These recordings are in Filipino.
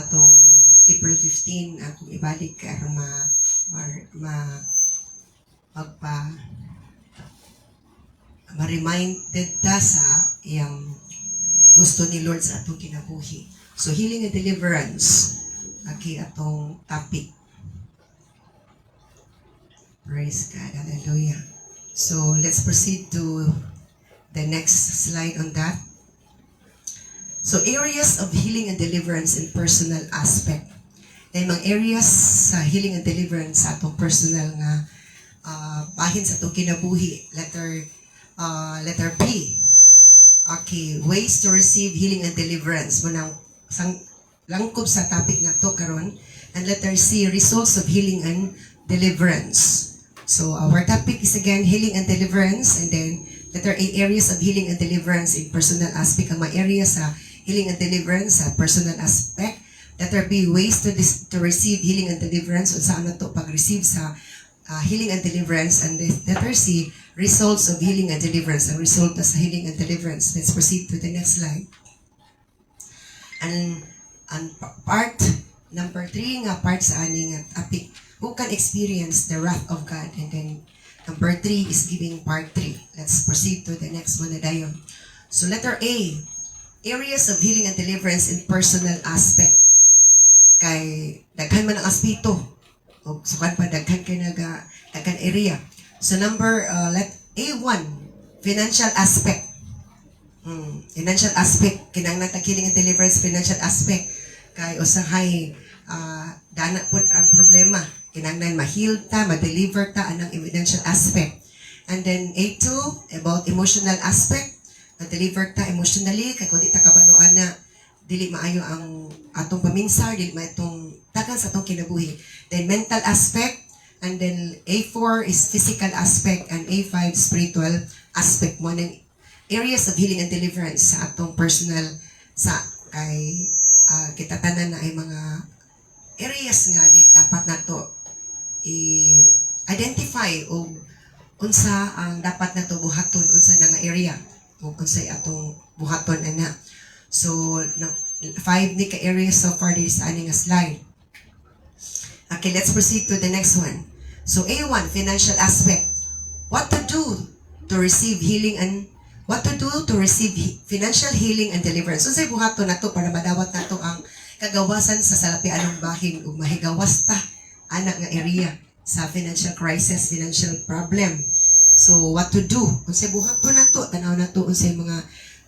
atong April 15 akong ibalik kay aron ma-reminded ta sa iyang gusto ni Lord sa atong kinabuhi. So healing and deliverance aki atong topic. Praise God. Hallelujah. So let's proceed to the next slide on that. So areas of healing and deliverance in personal aspect. May mga areas sa healing and deliverance sa atong personal nga bahin sa atong kinabuhi. Letter P. Okay, ways to receive healing and deliverance. Munang langkob sa topic na to karon. And letter C, results of healing and deliverance. So our topic is again healing and deliverance, and then letter A, areas of healing and deliverance in personal aspect. Ang mga areas sa healing and deliverance sa personal aspect. Letter B, ways to receive healing and deliverance. Unsa na to pag-receive sa healing and deliverance. And letter C, results of healing and deliverance. Ang result sa healing and deliverance. Let's proceed to the next slide. And part number 3 nga part sa ani nga topic, who can experience the wrath of God. And then number 3 is giving part 3. Let's proceed to the next one na dayon. So letter A, areas of healing and deliverance in personal aspect. Kay daghan man ang aspeto. O sukan pa daghan kay daghan area. So number A1, financial aspect. Financial aspect kinahanglan ta healing and deliverance financial aspect. Kay usahay dana pud ang problema. Kinahanglan ma-heal ta, ma-deliver ta anang financial aspect. And then A2, about emotional aspect. Na-deliver ta emotionally, kay kung di ta kabaloan na, dili maayo ang atong paminsar, dili maayo itong tagan sa atong kinabuhi. Then mental aspect, and then A4 is physical aspect, and A5 spiritual aspect mo ng areas of healing and deliverance sa atong personal sa kay kita tanan na ay mga areas nga di dapat nato i-identify o unsa ang dapat nato buhaton unsa na nga area o unsay atong buhaton ana. So 5 ni ka areas so far this ani nga slide. Okay, let's proceed to the next one. So A1, financial aspect. What to do to receive healing and financial healing and deliverance. So say buhaton nato para madawat nato ang kagawasan sa salapianong bahin ug mahigawas ta ana nga area sa financial crisis, financial problem. So what to do? Unsay buhaton nato, tanaw nato unsay mga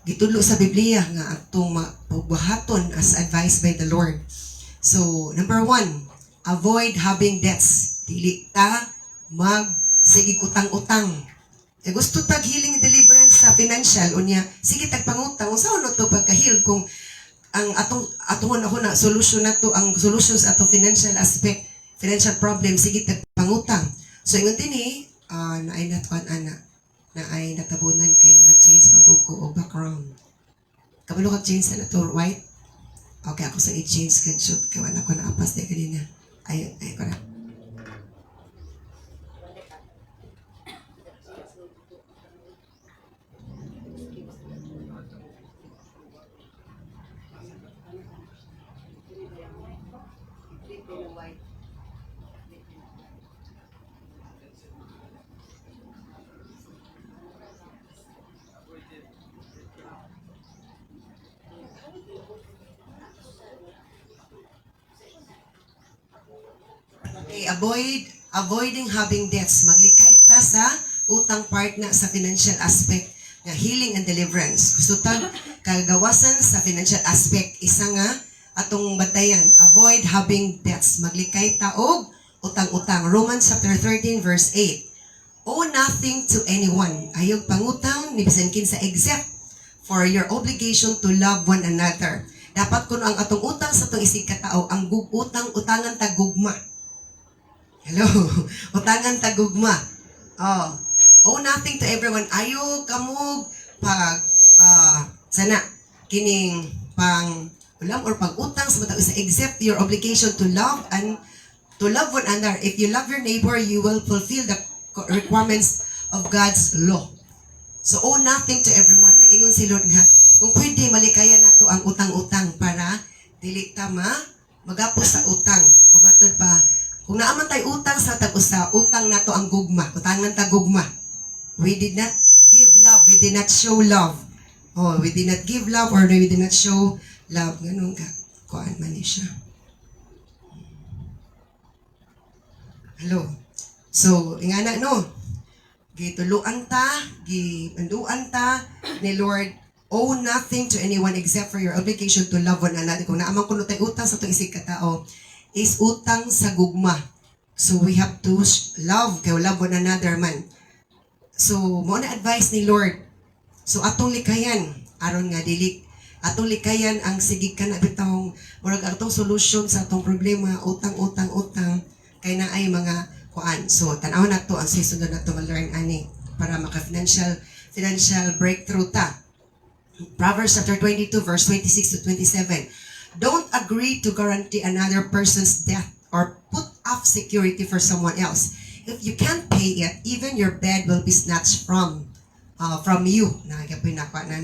gitudlo sa Biblia nga atong buhaton as advised by the Lord. So number 1, avoid having debts. Dili ta sige utang-utang. Gusto tag healing and deliverance sa financial unya sige tag pangutang unsa no to pagka-heal kung ang atong ako na solution nato ang solution sa atong financial aspect, financial problem sige tag pangutang. So ingon dinhi naay natkuan ana na ay natabunan kay nag-change mag-uko o background. Kabalo kag change na to white. Okay, ako sa i-change kag shoot kay wala ko na apas di kanina. Ay para. Okay, avoiding having debts. Maglikay ta sa utang part na sa financial aspect nga healing and deliverance. Gusto tag kagawasan sa financial aspect isa nga atong batayan. Avoid having debts. Maglikay ta og utang-utang. Romans chapter 13 verse 8. Owe nothing to anyone. Ayog pangutang ni bisan kinsa except for your obligation to love one another. Dapat kuno ang atong utang sa atong isig katao ang utangan ta gugma. Hello, utangan ta gugma. Owe nothing to everyone. Ayo kamog pag sana kining pang ulam or pag-utang sa matao except your obligation to love one another. If you love your neighbor, you will fulfill the requirements of God's law. So owe nothing to everyone. Naingon si Lord nga, kung pwede malikaya nato ang utang-utang para dili ta magapos sa utang. Kung matod pa, kung naaman tayo utang sa tag-usa, utang nato ang gugma. Utangan ta gugma. We did not give love. We did not show love. Oh, we did not give love or we did not show love. Ganun ka. Kuan man ni siya. Hello. So, ingana no. Gituluan ta, gibanduan ta ni Lord, owe nothing to anyone except for your obligation to love one another. Kung naamang kuno tay utang sa itong isig katao, is utang sa gugma. So we have to love, kaya love one another man. So, mo na advice ni Lord. So atong likayan, aron nga dili, atong likayan ang sigig ka na bitawng, murag atong solusyon sa atong problema, utang, kay na ay mga kuan. So, tanaw na to ang season na to ma-learn ani para maka-financial breakthrough ta. Proverbs chapter 22 verse 26 to 27. Don't agree to guarantee another person's death or put up security for someone else. If you can't pay it, even your bed will be snatched from you. Nagapoy na pa na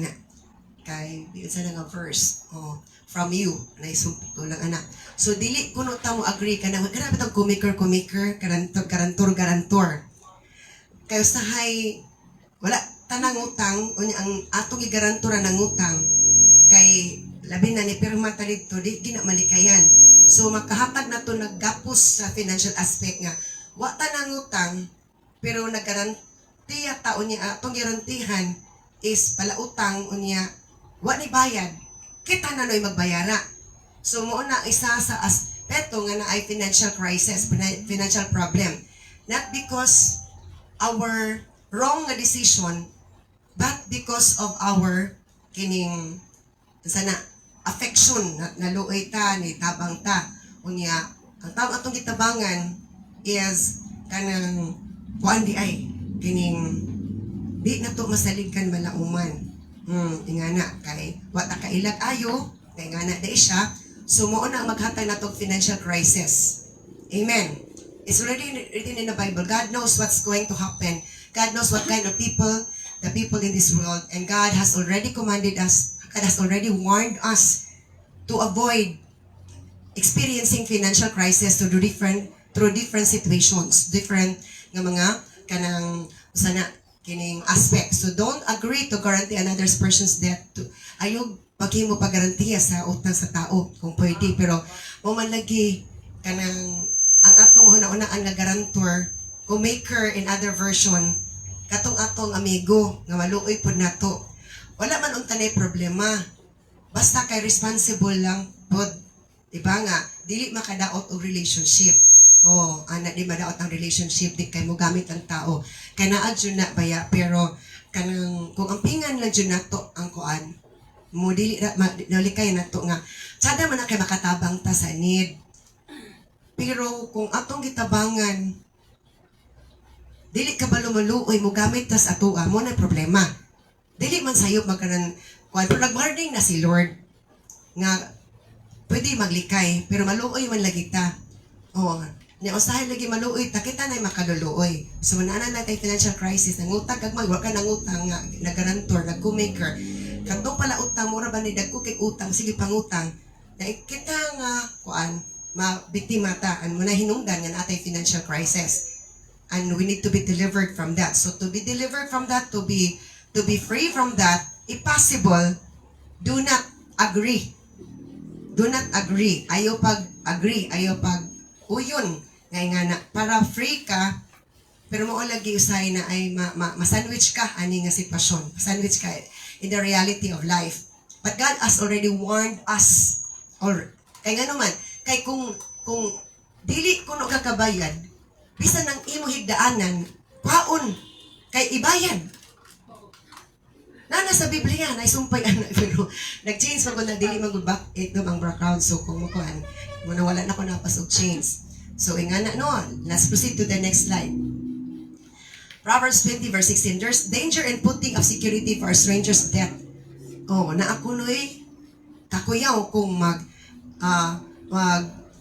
kay sa nga verse. From you. Naisumpo lang anak. So dili kuno ta mo agree kana grabe tong kumiker garantor. Kay usahay wala tanang utang unya ang atong igarantora ng utang kay labi na ni pirma ta didto di gina malikayan. So makahatag na to naggapos sa financial aspect nga wa tanang utang pero naggarantiya ta unya atong garantihan is pala utang unya wa ni bayad kita na noy magbayara. So mo na isa sa aspeto nga na ay financial crisis, financial problem. Not because our wrong decision, but because of our kining sana affection na naluoy ta ni tabang ta. Unya ang tawag atong gitabangan is kanang kuan di ay kining di na to masaligkan malauman. Ingana kay wa ta kailag ayo kay ingana dai siya. So mo na maghatag natong financial crisis. Amen. It's already written in the Bible. God knows what's going to happen. God knows what kind of people, the people in this world, and God has already commanded us, God has already warned us to avoid experiencing financial crisis through different situations, different nga mga kanang sana kining aspects. So don't agree to guarantee another person's death. Ayog paghimo pagarantiya sa utang sa tao kung pwede, pero mo man lagi kanang ang atong hunahunaan nga guarantor, kung maker in other version, katong atong amigo nga maluoy pud nato. Wala man untanay problema. Basta kay responsible lang pod. Diba nga, dili makadaot og relationship. Ana di madaot ang relationship, di kay mo gamit ang tao. Kay naa jud na baya, pero kanang kung ang pingan lang jud nato ang kuan, mo dili nalikay nato nga sada man na kay makatabang ta sa need. Pero kung atong gitabangan, dili ka ba lumaluoy mo gamit tas atoa, mo na problema. Dili man sayop magkanan kuan, pero nag-warning na si Lord nga pwede maglikay, pero maluoy man lagi ta. Ni usahay lagi maluoy ta, kita na makaluluoy. So manana natin financial crisis, nangutang kag wala ka nangutang nga nagarantor, nagko-maker. Kadtong pala utang mo ra ba ni dagko kay utang, sige pangutang. Na kita nga kuan mabiktima ta and muna hinungdan nga natay financial crisis. And we need to be delivered from that. So to be delivered from that, to be free from that, if possible, do not agree. Do not agree. Ayaw pag-agree. Ayaw pag-uyon. Ngay nga na, para free ka, pero mo lagi usay na ay masandwich ka, ani nga sitwasyon. Masandwich ka in the reality of life. But God has already warned us. Kaya nga naman, kay kung dili kuno ka kabayad, bisan ang imo higdaanan, paon, kay ibayad. Na sa Biblia, naisumpay pero nag-change pa ko na dili mag-back ito ang background. So kung mukuhan, muna wala na ko napasok change. So ingana no, let's proceed to the next slide. Proverbs 20 verse 16, there's danger in putting up security for a stranger's death. Na ako noy, kakuyaw kung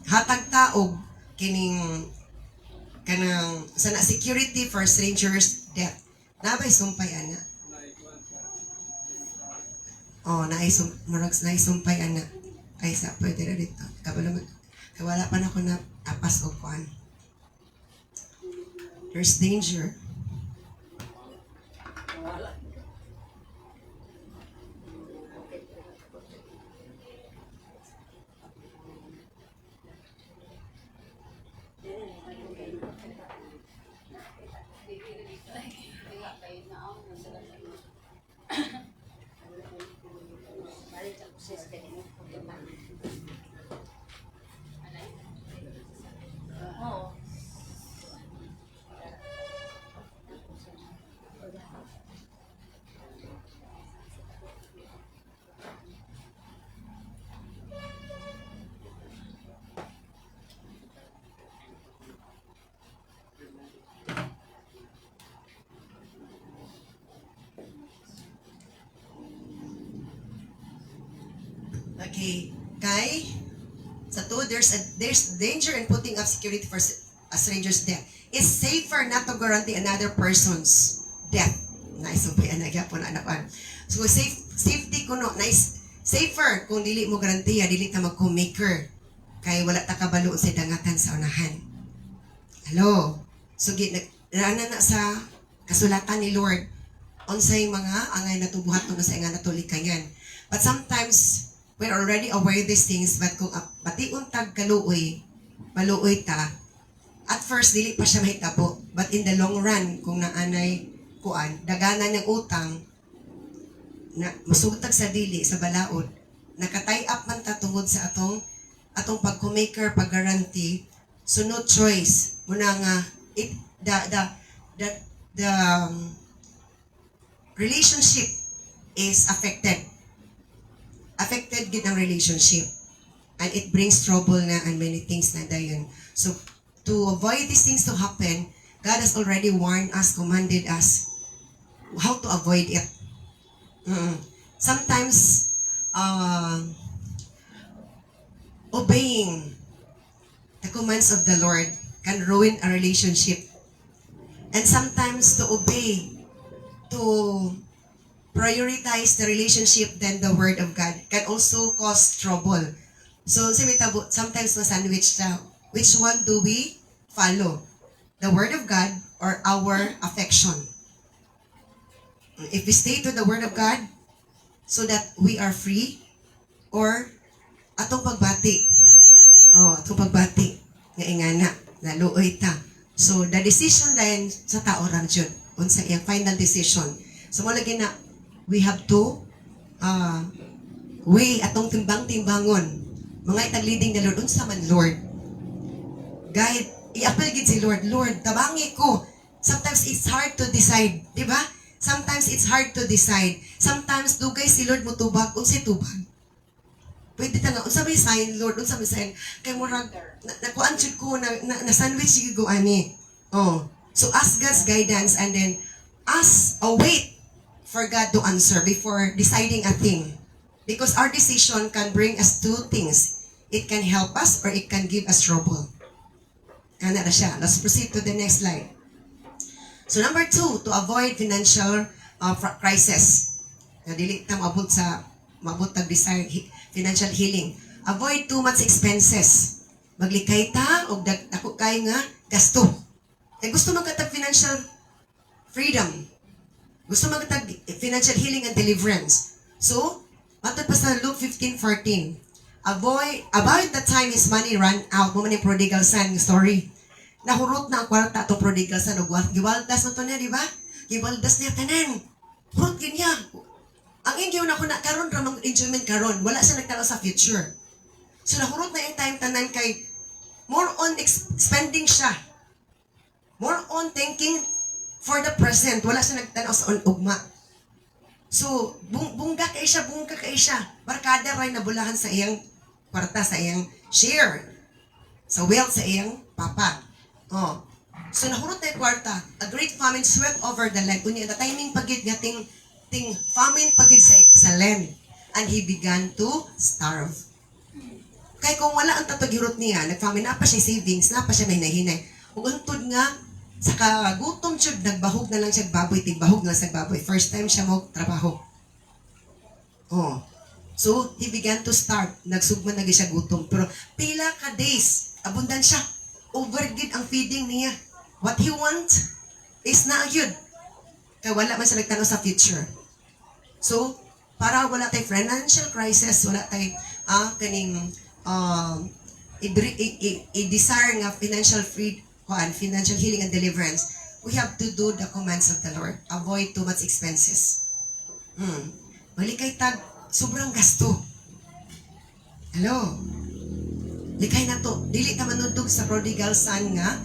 hatag taog kining kanang sana security for strangers death. Nabay sumpay ana. Naisumpay ana. Ay sa pwede na dito. Kabalo Kaya wala pa na ako na apas o kuan. There's danger. Oo. Okay. Kay, sa two, there's danger in putting up security for a stranger's death. It's safer not to guarantee another person's death. Nice, so pa na po na anak. So, safety ko no, nice. Safer kung dili mo garantiya, dili ta mag-co-maker. Kay wala ta kabalo sa dangatan sa unahan. Hello? So, nana na sa kasulatan ni Lord, unsay mga angay natubuhat no sa nga natulikayan. But sometimes, we're already aware of these things, but kung pati untag kaluoy, maluoy ta, at first, dili pa siya mahitabo. But in the long run, kung naanay kuan, daganan ng utang, na masugtag sa dili, sa balaod, nakatay up man ta tungod sa atong pag-maker, pag-guarantee, so no choice. Muna nga, the relationship is affected. Affected gid ang relationship. And it brings trouble na and many things na dayon. So, to avoid these things to happen, God has already warned us, commanded us how to avoid it. Sometimes, obeying the commands of the Lord can ruin a relationship. And sometimes to obey, to prioritize the relationship than the Word of God can also cause trouble. So, sometimes ma-sandwich na, which one do we follow? The Word of God or our affection? If we stay to the Word of God so that we are free, or atong pagbati. Atong pagbati. Nga ingana, naluoy ta. So, the decision din sa tao ram jud. Unsa iyang final decision. So, mo lagi na, we have to weigh atong timbang-timbangon. Mga itag leading the Lord. Unsa man, Lord? Guide, i-appel gid si Lord. Lord, tabangi ko. Sometimes it's hard to decide. Diba? Sometimes it's hard to decide. Sometimes dugay si Lord mo tubag. Unsay tubag? Pwede ta nga. Unsa may sign, Lord? Unsa may sign? Kay murag, nakuan jud ko, na-sandwich sige ko ani. So ask God's guidance and then wait for God to answer before deciding a thing. Because our decision can bring us two things. It can help us or it can give us trouble. Kana na siya. Let's proceed to the next slide. So number 2, to avoid financial crisis. Na dili ta mabot tag desire financial healing. Avoid too much expenses. Maglikay ta og dako kay nga gasto. Gusto magkatag financial freedom. Gusto magkatag financial healing and deliverance. So, matod pa sa Luke 15:14. About the time his money ran out, mo man yung prodigal son story. Nahurot na ang kwarta atong prodigal son og giwaldas na to niya, di ba? Giwaldas niya tanan. Hurot niya. Ang ingyo na ko na karon ra mang enjoyment karon, wala siya nagtanaw sa future. So nahurot na yung time tanan kay more on spending siya. More on thinking for the present, wala siya nagtanaw sa ugma. So, bungga kay siya. Barkada ray nabulahan sa iyang kwarta, sa iyang share. Sa wealth sa iyang papa. So, nahurot na yung kwarta. A great famine swept over the land. Kunya, the timing pagid nga ting famine pagid sa land. And he began to starve. Kaya kung wala ang tatagirot niya, nag-famine, na pa siya savings, na pa siya may nahinay. Ug untod nga, sa kagutom siya, nagbahog na lang siya baboy, tigbahog na lang siya baboy. First time siya mo trabaho. So, he began to start. Nagsugman na siya gutom. Pero pila ka days, abundansya. Overgid ang feeding niya. What he want is na yun. Kaya wala man siya nagtanong sa future. So, para wala tayo financial crisis, wala tayo kaning i-desire nga financial healing and deliverance, we have to do the commands of the Lord. Avoid too much expenses. Malikay tag, sobrang gasto. Hello? Likay na to. Dili ka manundog sa prodigal son nga,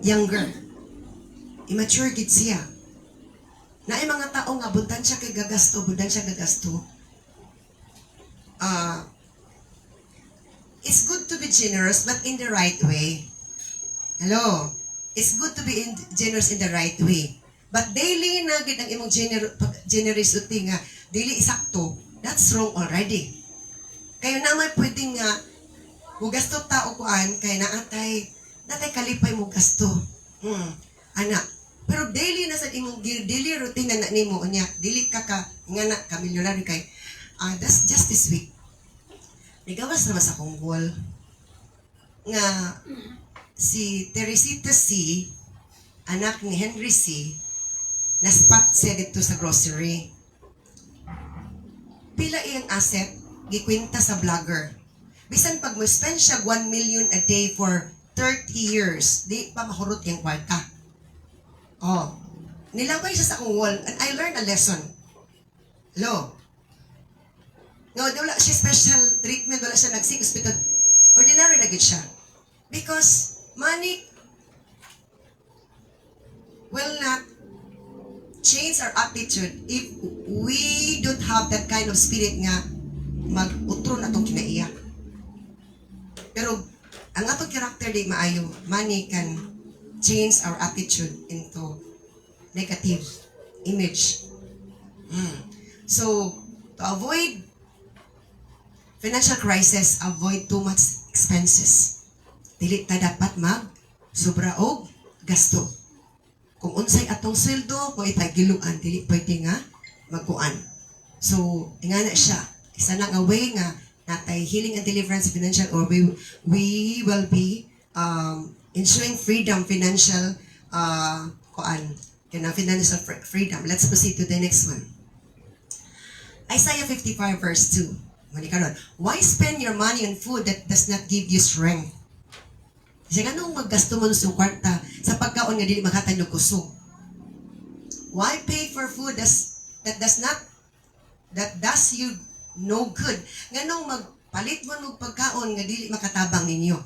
younger. Immature gid siya. Na ay mga tao nga, buntan siya kay gagasto. It's good to be generous, but in the right way. Hello? It's good to be generous in the right way. But daily na gid ang imong generosity nga, daily isakto, that's wrong already. Kayo naman pwedeng nga, gasto tao kuan, kay natay kalipay mo gasto. Anak. Pero daily na sa imong daily routine na nimo unya, dili ka nga na ka milyonaryo kay that's just this week. Nigawas naman sa akong goal nga si Teresita C, anak ni Henry C, na-spot siya dito sa grocery. Pila iyang asset, gikwenta sa vlogger. Bisan pag mo spend siya 1 million a day for 30 years, di pa mahurot yung kwarta. Nilabay siya sa akong wall and I learned a lesson. Hello? No, wala siya special treatment, wala siya nag-sick hospital. Ordinary na gid siya. Because money will not change our attitude if we don't have that kind of spirit nga mag-utro na itong kinaiya. Pero ang atong character di maayo, money can change our attitude into negative image. So, to avoid financial crisis, avoid too much expenses. Dili ta dapat sobra og gasto. Kung unsay atong sweldo, kung itagiluan, dili pwede nga magkuan. So, ingana siya. Isa na nga way nga natay healing and deliverance financial, or we will be ensuring freedom, financial financial freedom. Let's proceed to the next one. Isaiah 55 verse 2. Why spend your money on food that does not give you strength? Kasi ganun maggasto mo sa kwarta sa pagkaon nga dili makatanyog kusog. Why pay for food that does you no good? Ganun magpalit mo ng pagkaon nga dili makatabang ninyo.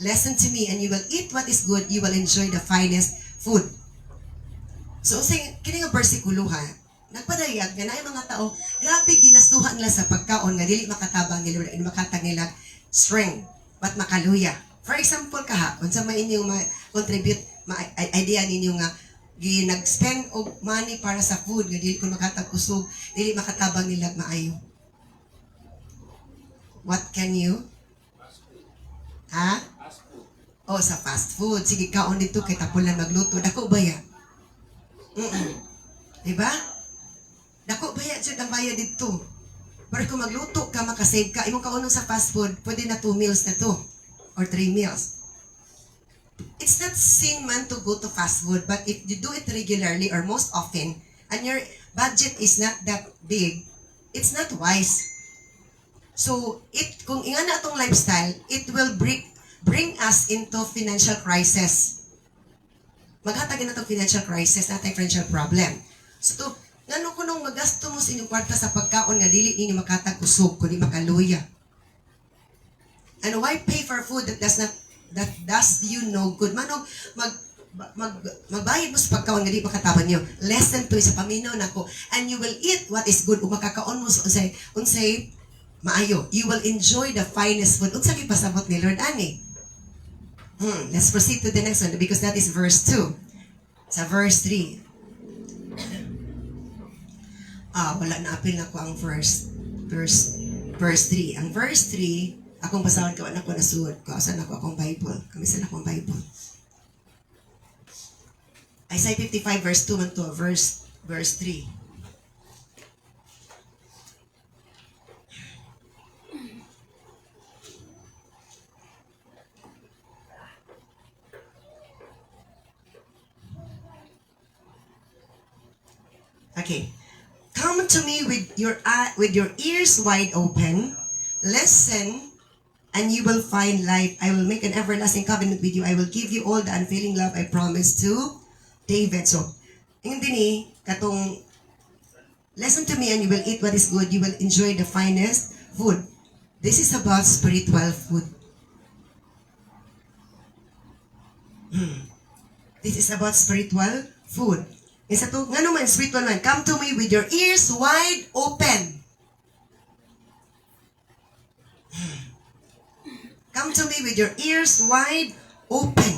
Listen to me and you will eat what is good, you will enjoy the finest food. So, kini nga bersikulo ha, nagpadayag nga na yung mga tao, grabe ginastuhan nila sa pagkaon nga dili makatabang nila, makatag nila strength, but makaluya. For example kung sa may inyong contribute, idea ninyo nga, nag-spend og money para sa food, nga dili ko makatag kusog, dili makatabang nila maayo. What can you? Sa fast food. Sige, kaon dito kay tapulan magluto. Dako ba ya? Diba? Dako ba ya jud ang bayad dito? Pero kung magluto ka, makasave ka, imong kaunong sa fast food, pwede na 2 meals na to. Or 3 meals. It's not sin man to go to fast food, but if you do it regularly or most often, and your budget is not that big, it's not wise. So, kung ingana atong lifestyle, it will bring us into financial crisis. Maghatagin na itong financial crisis, natay financial problem. So, ngano ko nung magasto mo sa inyong kwarta sa pagkaon nga dili ninyo makatag kusog, kundi makaluya. And why pay for food that does you no good? Manong magbayad mo sa pagkaon nga di makatabang niyo. Less than 2 sa paminaw nako, and you will eat what is good. Ug makakaon mo sa unsay maayo. You will enjoy the finest food. Unsa gi pasabot ni Lord ani? Let's proceed to the next one because that is verse 2. Sa verse 3. Wala na apil na ko ang verse 3. Ang verse 3, akong basahan ko anak ko nasuod ko. Asan ako akong Bible? Kamisan akong Bible. Isaiah 55 verse 2 man to verse 3. Okay. Come to me with your ears wide open. Listen, and you will find life. I will make an everlasting covenant with you. I will give you all the unfailing love I promised to David. So, hindi ni katong listen to me and you will eat what is good. You will enjoy the finest food. This is about spiritual food. This is about spiritual food. Isa to, nga naman, spiritual man. Come to me with your ears wide open. Come to me with your ears wide open.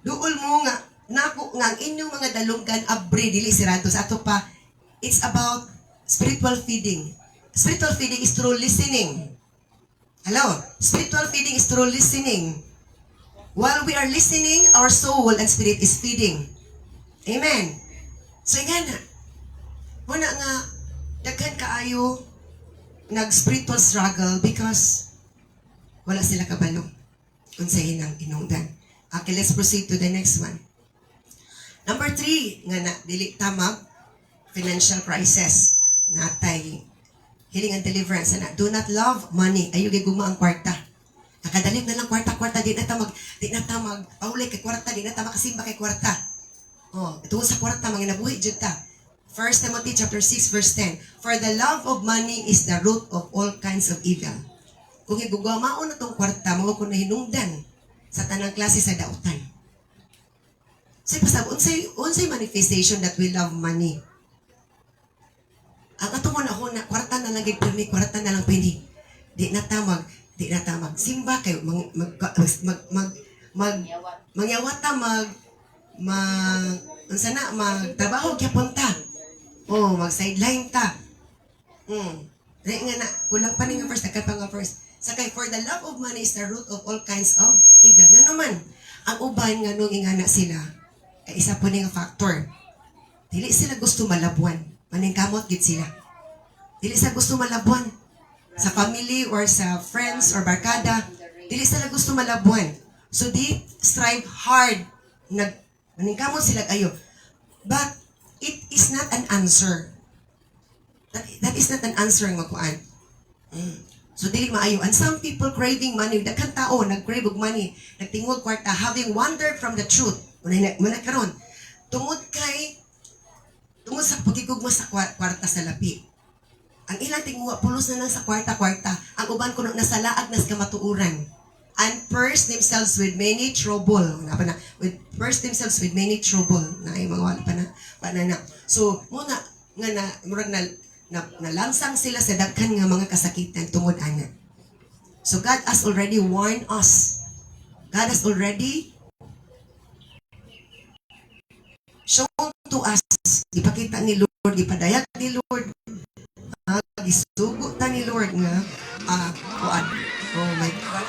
Duol mo nga, nako nga ang inyong mga dalunggan abri, dili sirado sa ato pa. It's about spiritual feeding. Spiritual feeding is through listening. Hello? Spiritual feeding is through listening. While we are listening, our soul and spirit is feeding. Amen. So, nga na, muna nga, daghan kaayo nag-spiritual struggle because wala sila kabalo unsahin ang inungdan. Okay, let's proceed to the next one. Number 3, nga na, dili tamag, financial crisis. Natay, healing and deliverance. Na, do not love money. Ayaw giguma ang kwarta. Nakadalit na lang kwarta, di na tamag, paulay kay kwarta, di na tamag kasimba kay kwarta. Oh, ito sa kwarta, mga nabuhi dyan ta. 1 Timothy chapter 6 verse 10. For the love of money is the root of all kinds of evil. Kung igugamaon na itong kwarta, mga kung nahinungdan sa tanang klase sa dautan. So, pasab, unsay manifestation that we love money. Ang ato mo na kwarta na lang gagpirmi, kwarta na lang pwede. Di na tamag. Simba kayo, mangyawata, magtrabaho kaya punta. Oh, mag-sideline ta. Dahil nga na, kulang pa nga first, nagkat pa nga first. Sakay, for the love of money is the root of all kinds of evil. Nga naman, ang uban nga nung ingana sila, ay isa po nga factor. Dili sila gusto malabuan. Maningkamot gid sila. Dili sila gusto malabuan. Sa family or sa friends or barkada, dili sila gusto malabuan. So they strive hard. Maningkamot sila kayo. But it is not an answer. That is not an answer ang makuan. So dili maayo. And some people craving money. Daghang tao nag-crave og money. Nagtingog kwarta, having wandered from the truth. Muna karon. Tungod sa pagigugma sa kwarta sa lapi. Ang ilang tingwa, pulos na lang sa kwarta-kwarta. Ang uban kuno nasa laag nas kamatuuran. And purse themselves with many trouble. Purse themselves with many trouble. Na ay mga wala pa na. So, muna, murag nalansang sila sa daghan nga mga kasakitan tungod ana. So, God has already warned us. God has already shown to us. Ipakita ni Lord, ipadayag ni Lord. Gisugo ta ni Lord nga kuan. Oh my God.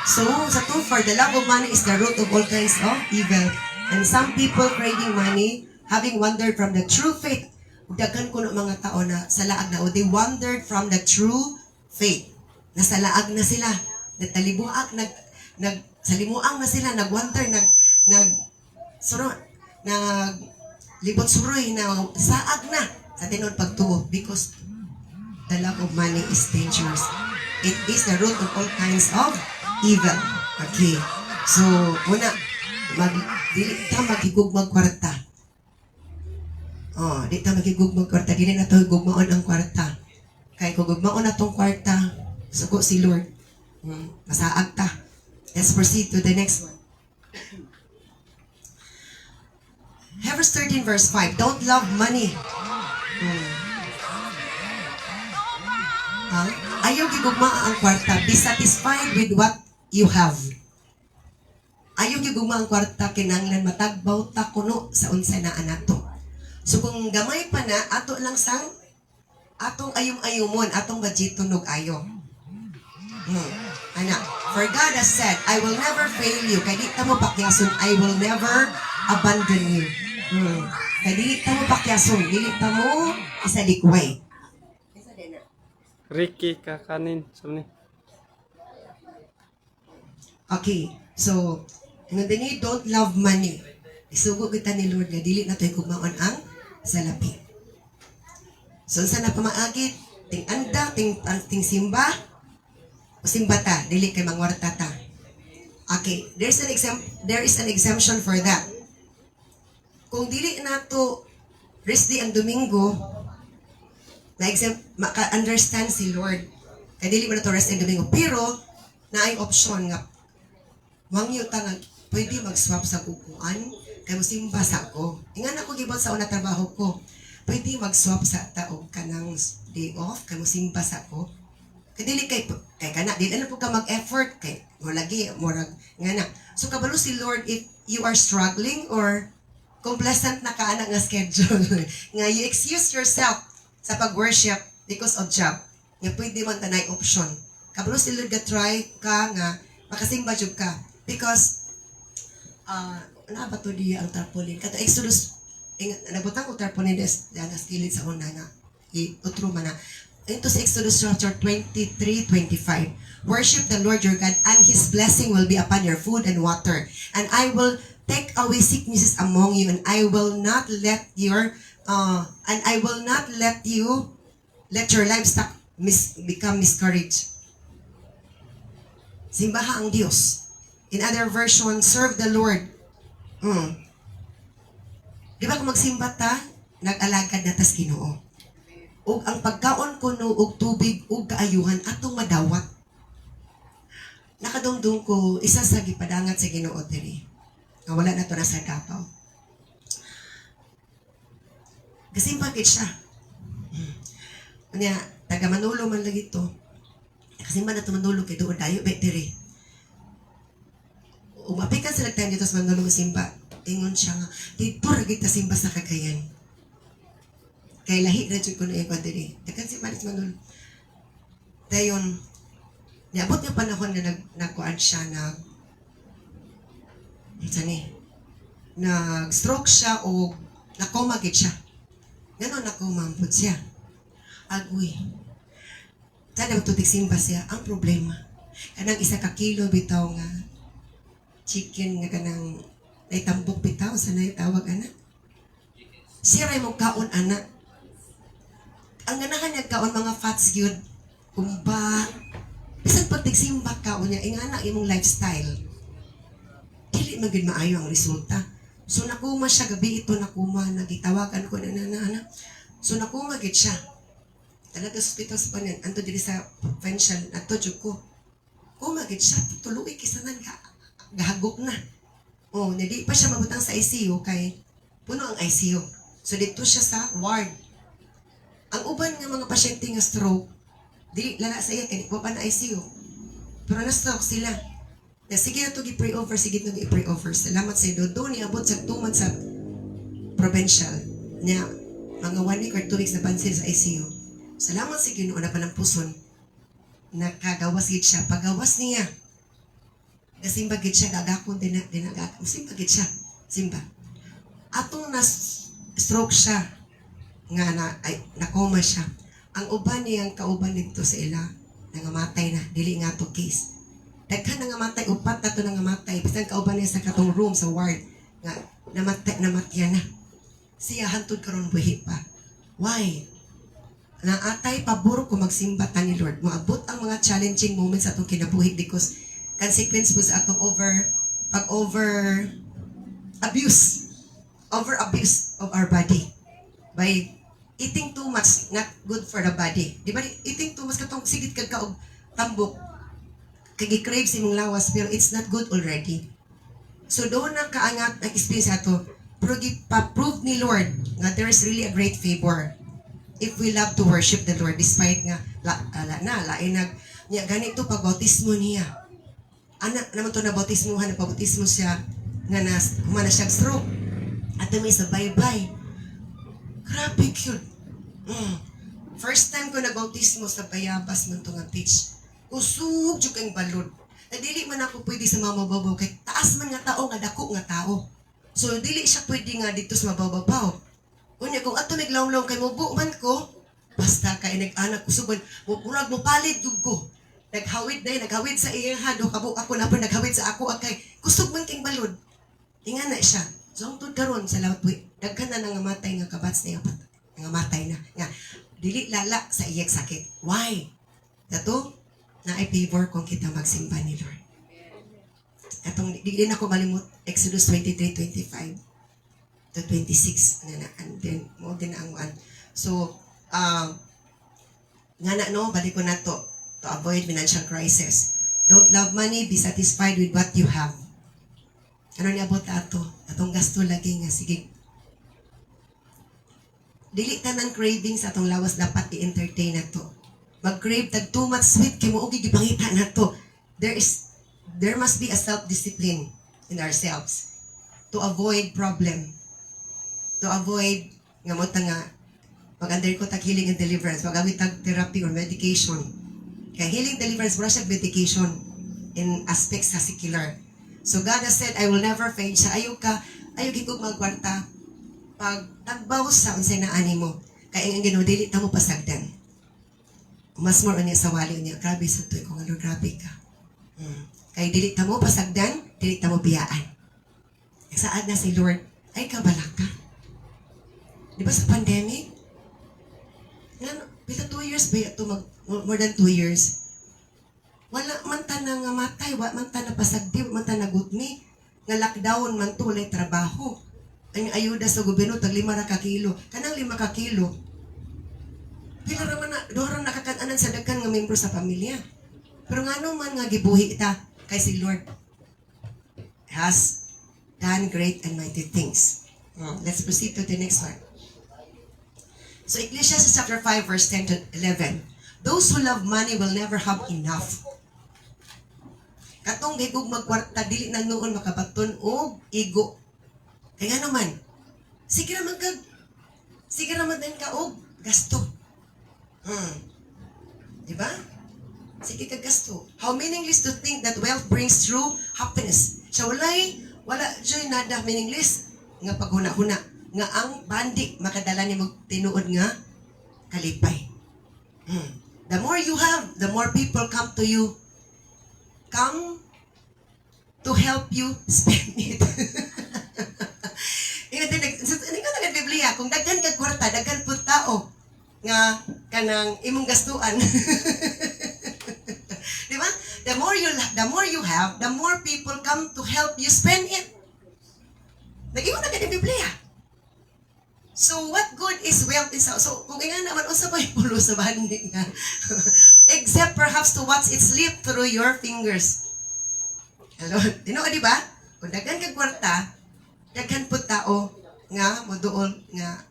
So, sa two, for the love of money is the root of all kinds of evil. And some people craving money, having wandered from the true faith. Daghan ko ng mga tao na sa laag na, they wandered from the true faith. Nasa laag na sila. Nagtalibuak, salimuang na sila, nagwander, libot suroy na saag na sa tinod pagtuo because the love of money is dangerous. It is the root of all kinds of evil. Okay. So, muna, dili ta magigugmang kwarta. Oh, di ta magigugmang kwarta. Dili na to gugmaon ang kwarta. Kaya kung gugmaon na tong kwarta, suko si Lord. Masaag ta. Let's proceed to the next one. Hebrews 13 verse 5. Don't love money. Ayaw gigugma ang kwarta. Be satisfied with what you have. Ayaw gigugma ang kwarta kinanglan matagbaw ta kuno sa unsa na anato. So kung gamay pa na ato lang sang atong ayom-ayomon, atong budget tunog ayo. Anak, for God has said, I will never fail you. Kaya di ta mo pakyason, I will never abandon you. Kaya dili ta mo pakyason, dili ta mo isalikway. Ricky kakanin sumni. Okay, so, don't love money. Isugo kita ni Lord nga dili na to'y kugmaon ang salapi. So sa na pamaagit, ting anda, ting simba, o simbata, dili kay mangwarta ta. Okay, there is an exemption for that. Kung dili nato rest day ang Domingo, maka-understand si Lord. Kaya dili mo na to rest day ang Domingo. Pero, naay option nga, mangyo ta nga, pwede mag-swap sa kukuan, kaya mo simba sa ko. Ingan ako gibot sa una trabaho ko. Pwede mag-swap sa taog ka ng day off, kaya mo simba sa ko. Kaya dili kay kana, dili na po ka mag-effort, kay mo lagi, morag, nga na. So kabalo si Lord, if you are struggling or kung pleasant na ka nga schedule, nga you excuse yourself sa pag-worship because of job, nga pwede man tanay option. Kabalo si Lord, try ka nga, makasimba jud ka. Because, ano ba to di ang tarpaulin? Kato Exodus, nabutang ko tarpaulin na skilid sa una na, utro man na. Ito sa Exodus chapter 23:25. Worship the Lord your God, and His blessing will be upon your food and water. And I will take away sicknesses among you, and I will not let your livestock become miscarriage. Simbaha ang Diyos. In other version, serve the Lord. Di ba kung magsimba ta, nag-alagad na tas Ginoo. Ug ang pagkaon kuno og tubig ug kaayuhan atong madawat. Nakadungdung ko isa sa gipadangat sa Ginoo diri. Nga wala na to na sa Davao. Gasimba gid siya. Unya taga Manolo man lagi to. Kasimba na to Manolo kay doon dayo bet diri. Umapikan sila tayo dito sa Manolo simba. Ingon siya nga, dito ra gid ta simba sa Cagayan. Kay lahi na jud ko na ko diri. Dagan si Maris Manolo. Dayon niabot nga panahon na nagkuan siya nag-stroke siya o nakoma gid siya. Ganon nakumampod siya. Agoy. Sana matutik simba siya. Ang problema, kanang 1 kilo bitaw nga chicken nga kanang naitambok bitaw sa naitawag anak. Siya ray mong kaon anak. Ang ganahan niya kaon mga fats yun. Kumba. Bisan pagtig simba kaon niya, ingana imong lifestyle. Dili magid maayo ang resulta. So nakuma siya gabi ito nakuma, nagitawagan ko na. So nakuma gid siya. Talaga sa hospital sa panin, anto diri sa provincial, ato jud ko. Kuma gid siya, tuluy kisanan gahagok na. Oh, hindi pa siya mabutang sa ICU kay puno ang ICU. So dito siya sa ward. Ang uban nga mga pasyente nga stroke, dili lala sa iya kay wa pa na ICU. Pero na-stroke sila. Na sige na to gi-pray over, sige na gi-pray over. Salamat sa Dodo ni abot sa 2 months sa provincial niya mga 1 week or 2 weeks na pansin sa ICU. Salamat sa Ginoo na palampuson. Nakagawas gid siya. Pagawas niya, gasimba gid siya, gagakon dinagakon. Simba gid siya. Simba. Atong na-stroke siya, nga na-coma siya. Ang uban niyang kauban dito sa ila, nangamatay na. Dili nga to case. Daghan nangamatay, upat na to nangamatay. Bisan kauban niya sa katong room, sa ward. Nga, namatya na. Siya hantod karon buhi pa. Why? Naatay pabor ko magsimba ta ni Lord. Maabot ang mga challenging moments atong kinabuhi because consequence po sa atong abuse of our body by eating too much, not good for the body. Di ba? Eating too much katong sigit kag kaog tambok kay crave si mong lawas pero it's not good already. So doon na kaangat ang experience ato. Pero pa-prove ni Lord nga there is really a great favor if we love to worship the Lord despite nga lain niya ganito pag-bautismo niya. Anak naman to na bautismuhan, nagpabautismo siya nga humana siya stroke. At may sa bye-bye. Grabe cute. First time ko nagbautismo sa Bayabas man to nga beach. Usog jud ang balod. Dili man ako pwede sa mababaw kay taas man nga tao nga dako nga tao. So dili siya pwede nga dito sa mababaw. Unya kung ato miglawlaw kay mubo man ko, basta kay nag-anak usuban, murag mo palid jud ko. Naghawid sa iya hado kabo ako na pa naghawid sa ako kay kusog man king balod. Inga na siya. So ang tud karon sa lawat buhi, daghan na nangamatay nga kabats na nangamatay na nga dili lala sa iyang sakit. Why? Dato na ay favor kung kita magsimba ni Lord. Atong di din ako malimot Exodus 23:25 to 26 and then mo din ang one. So nga na no, balik ko na to avoid financial crisis. Don't love money, be satisfied with what you have. Ano niya abot ato? Atong gasto lagi nga, sige. Dili tanan craving sa atong lawas dapat i-entertain na to. Mag-crave tag too much sweet, kay mo og gipangita na to. There must be a self-discipline in ourselves to avoid problem. To avoid, nga mo nga, pag-under ko tag healing and deliverance, pag-awit tag therapy or medication. Kaya healing deliverance, wala siya medication in aspects sa secular. So God has said, I will never fail siya. Ayaw gigog magkwarta. Pag tagbaw sa unsay na ani mo, kaya ang Ginoo dili ta mo pasagdan. Mas more niya sa wali niya. Grabe sa tuig kung ano, grabe ka. Kaya dili ta mo pasagdan, dili ta mo biyaan. Saad na si Lord, ay kabalak ka. Di ba sa pandemic? Pila 2 years ba ito? More than 2 years. Wala man ta na nga matay, wala man ta na pasagdi, wala man ta na gutmi. Nga lockdown man to, walay trabaho. Ang ayuda sa gobyerno, tag 5 na ka kilo. Kanang 5 ka kilo. Pila raman na, doon nakakananan sa daghan nga membro sa pamilya. Pero nga man nga gibuhi ita, kay si Lord has done great and mighty things. Let's proceed to the next one. So Ecclesiastes chapter 5 verse 10 to 11. Those who love money will never have enough. Katong gigog magkwarta, dili na noon makabaton og igo. Kaya naman, sige naman din ka og gasto. Diba? Sige ka gasto. How meaningless to think that wealth brings true happiness. Siya wala joy nada meaningless nga paghuna-huna. Nga ang bandi makadala ni mo tinuod nga kalipay. The more you have, the more people come to you. Come to help you spend it. Hindi ko na Biblia, kung daghan kag kwarta, daghan pud tao nga kanang imong gastuan. Di ba? The more you have, the more people come to help you spend it. Nag-iwan na ka Biblia. So what good is wealth? So kung nga naman unsa may pulo sa bandi nga. Except perhaps to watch it slip through your fingers. Hello, dino di ba? Kung daghan kag kwarta, daghan pud tao nga moduol nga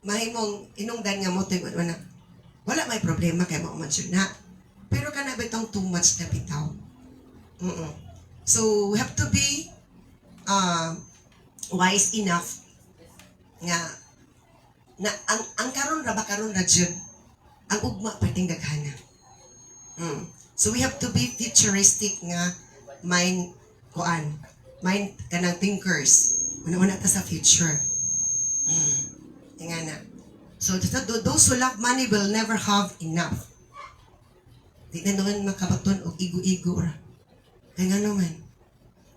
mahimong inungdan nga mo tuy na. Wala may problema kay mo man na. Pero kana bitong too much na bitaw. So we have to be wise enough nga na ang karon ra jud ang ugma pwedeng daghana. So we have to be futuristic nga mind kanang thinkers. Una-una ta sa future. Tingana. So those who love money will never have enough. Di na naman makabaton og igo-igo ra. Kaya naman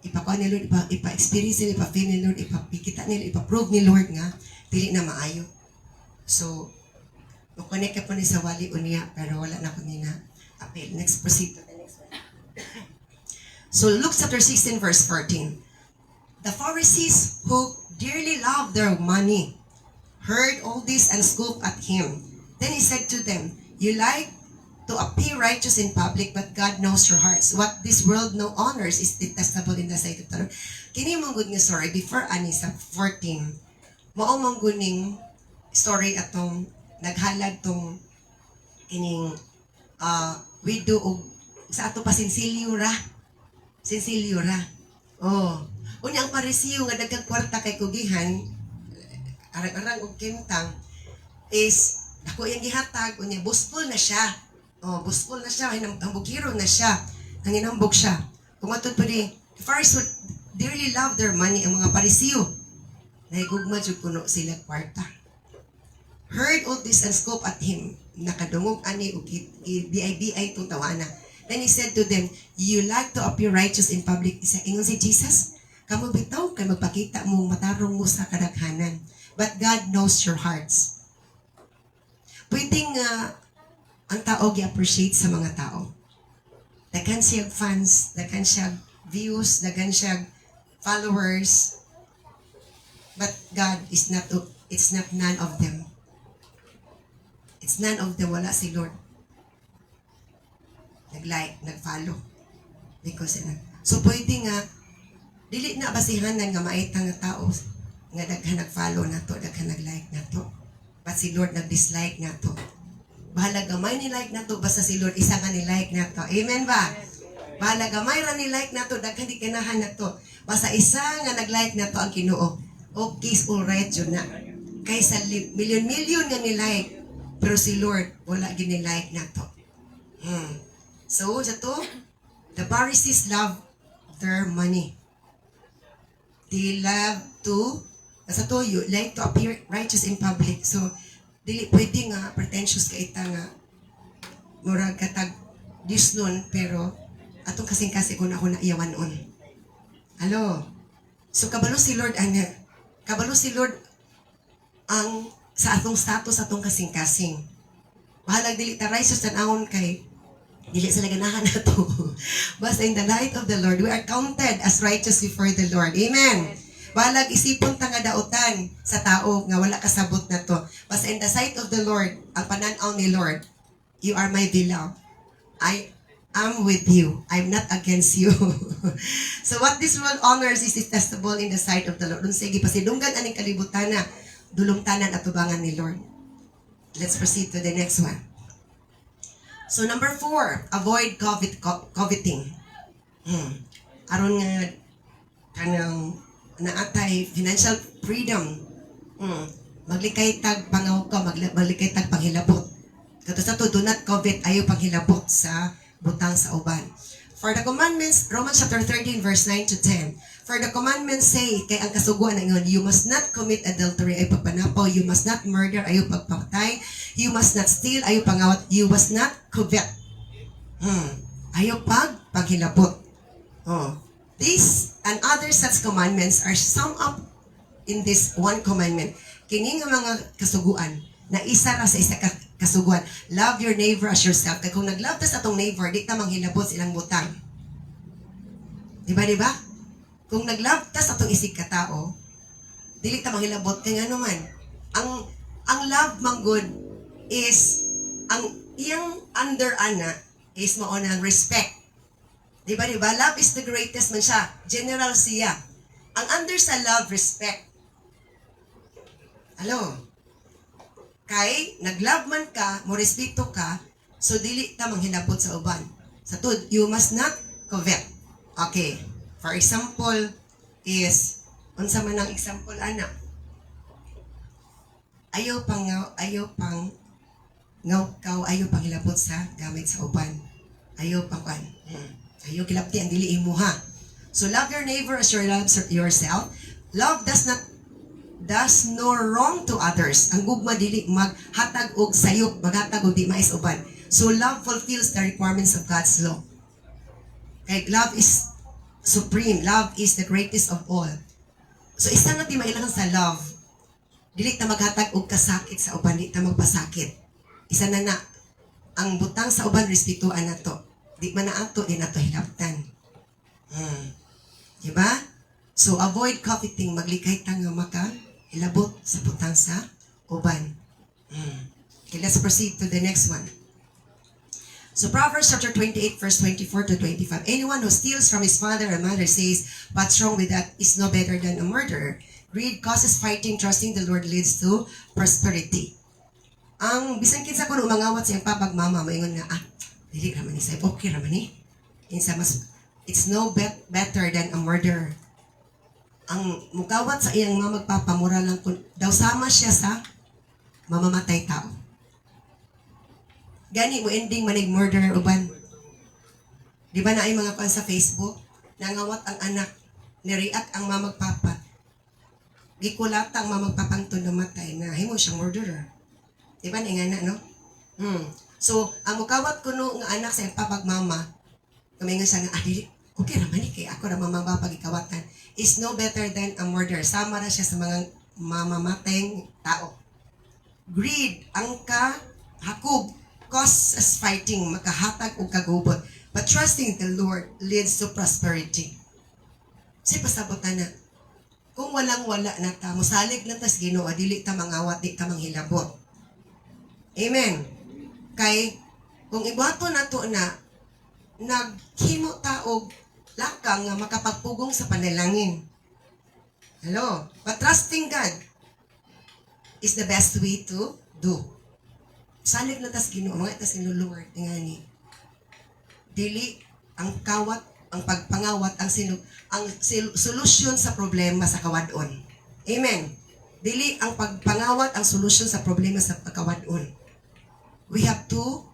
ipakuha ni Lord, ipa-experience nila, ipa-feel ni Lord, ipakita nila, ipa-prove ni Lord nga dili na maayo. So, makonek ka po ni sa wali unya, pero wala na ko ni na appeal. Next, proceed to the next one. So, Luke chapter 16 verse 14. The Pharisees who dearly loved their money heard all this and scoffed at him. Then he said to them, you like to appear righteous in public, but God knows your hearts. What this world no honors is detestable in the sight of the Lord. Kini mong good nga story, before ani sa 14, mao mong guning story atong naghalad tong kining widow og sa ato pa Sinsilyo ra. Unya ang Parisiyo nga daghang kwarta kay kugihan, arang-arang og kintang is ako yung gihatag, unya busful na siya. Busful na siya, hambugiro na siya. Nanginambog siya. Kung matod pa di, the Pharisees dearly love their money, ang mga Parisiyo. Nahigugma jud kuno sila kwarta. Heard all this and scoffed at him. Nakadungog ani ug BI itong tawana. Then he said to them, you like to appear righteous in public. Ingon si Jesus, Kamo bitaw kay magpakita mo matarong mo sa kadaghanan. But God knows your hearts. Pwedeng ang tao gi-appreciate sa mga tao. Daghan siya fans, daghan siya views, daghan siya followers. But God is not, it's not none of them. It's none of them, wala si Lord. Nag-like, nag-follow. Because, so pwede nga, dili na basihanan nga maita nga tao, nga daghan nag-follow na to, daghan nag-like na to. But si Lord nag-dislike na to. Bahala gamay ni like na to, basta si Lord isa nga ni like na to. Amen ba? Bahala gamay ra ni like na to, daghan di kanahan na to. Basta isa nga nag-like na to ang Ginoo. Okay, alright yun na. Kaysa milyon-milyon nga ni like, pero si Lord wala gini-like na to. So, sa to, the Pharisees love their money. They love to, sa to, you like to appear righteous in public. So, dili pwede nga pretentious ka ita nga murag katag Diyos nun, pero atong kasing-kasi ko na ako naiyawan on. Alo? So, kabalo si Lord, kabalo si Lord ang sa atong status, atong kasing-kasing. Bahalag dili ta righteous tanawon kay dili sila ganahan na to. Basta in the light of the Lord, we are counted as righteous before the Lord. Amen. Balag isipon ta nga daotan sa tao nga wala kasabot na to. Basta in the sight of the Lord, ang pananaw ni Lord, you are my beloved. I am with you. I'm not against you. So what this world honors is detestable in the sight of the Lord. Dun sige, pasidunggan aning kalibutan na dulumtanan at tubangan ni Lord. Let's proceed to the next one. So number 4, avoid coveting. Aron nga kanang naatay financial freedom. Maglikay tag pangaw ka, maglikay tag panghilabot. Kato sa to, do not covet, ayaw panghilabot sa butang sa uban. For the commandments, Romans chapter 13 verse 9 to 10. For the commandments say, kay ang kasuguan na ingon, you must not commit adultery, ay pagpanapaw, you must not murder, ayaw pagpatay, you must not steal, ayaw pangawat, you must not covet. Ayaw paghilabot. These and other such commandments are summed up in this one commandment. Kini nga mga kasuguan, na isa ra sa isa ka kasuguan. Love your neighbor as yourself. Kaya kung nag-love ta sa atong neighbor, di ta manghilabot silang butang. Diba? Kung nag-love ta sa atong isig ka tao, dili ta manghilabot. Kaya nga naman, ang love man good is, ang iyang under ana is maunang respect. Diba? Love is the greatest man siya. General siya. Ang under sa love, respect. Hello? Kay, nag-love man ka, mo respeto ka, so dili ta manghilabot sa uban. Sa tud, you must not covet. Okay. For example, is, unsa man ang example, ana? Ayaw pang ngawkaw, ayaw pang hilabot sa gamit sa uban. Ayaw pang ayaw kilapti ang dili imo ha. So love your neighbor as you love yourself. Love does no wrong to others. Ang gugma dili maghatag og sayop, maghatag og di mais uban. So love fulfills the requirements of God's law. Kay love is supreme. Love is the greatest of all. So isa nga ti mailangan sa love, dili ta maghatag og kasakit sa uban, di ta magpasakit. Isa na ang butang sa uban respetuan nato. Di man na ato, di nato hilabtan. Diba? So, avoid coveting. Maglikay ta nga hilabot sa butang sa uban. Okay, let's proceed to the next one. So, Proverbs chapter 28, verse 24 to 25. Anyone who steals from his father or mother says, what's wrong with that is no better than a murderer. Greed causes fighting, trusting the Lord leads to prosperity. Ang bisan kinsa kuno mangawat sa iyang papagmama, maingon nga, dili raman ni say, okay raman ni. Insa mas, it's no better than a murderer. Ang mukawat sa iyang magpapamura lang kung daw sama siya sa mamamatay tao. Gani mo ending manig murderer uban. Di ba na ay mga kan sa Facebook, nangawat ang anak, ni-react ang mamagpapa. Gikulat ang mamagpapang namatay na himo siyang murderer. Di ba nga na, no? So, ang mukawat kuno nga anak sa iyang papagmama, kamingan siya nga, dili, Okay naman ni kay ako ra mamapagikawatan is no better than a murderer. Sama na siya sa mga mamamatayng tao. Greed, angka, hakog, causes fighting, makahatag o kagubot. But trusting the Lord leads to prosperity. Si pasabutan na, kung walang-wala na ta, musalig na tas Ginoo, dili ta mangawat, di ta manghilabot. Amen. Kay, kung ibato na to na, naghimo ta og lakang nga makapagpugong sa panalangin. Hello? But trusting God is the best way to do. Salig na tas Ginoo, mga tas Ginoo Lord, ngani. Dili ang kawat, ang pagpangawat, ang solusyon sa problema sa kawadon. Amen. Dili ang pagpangawat ang solusyon sa problema sa kawadon. We have to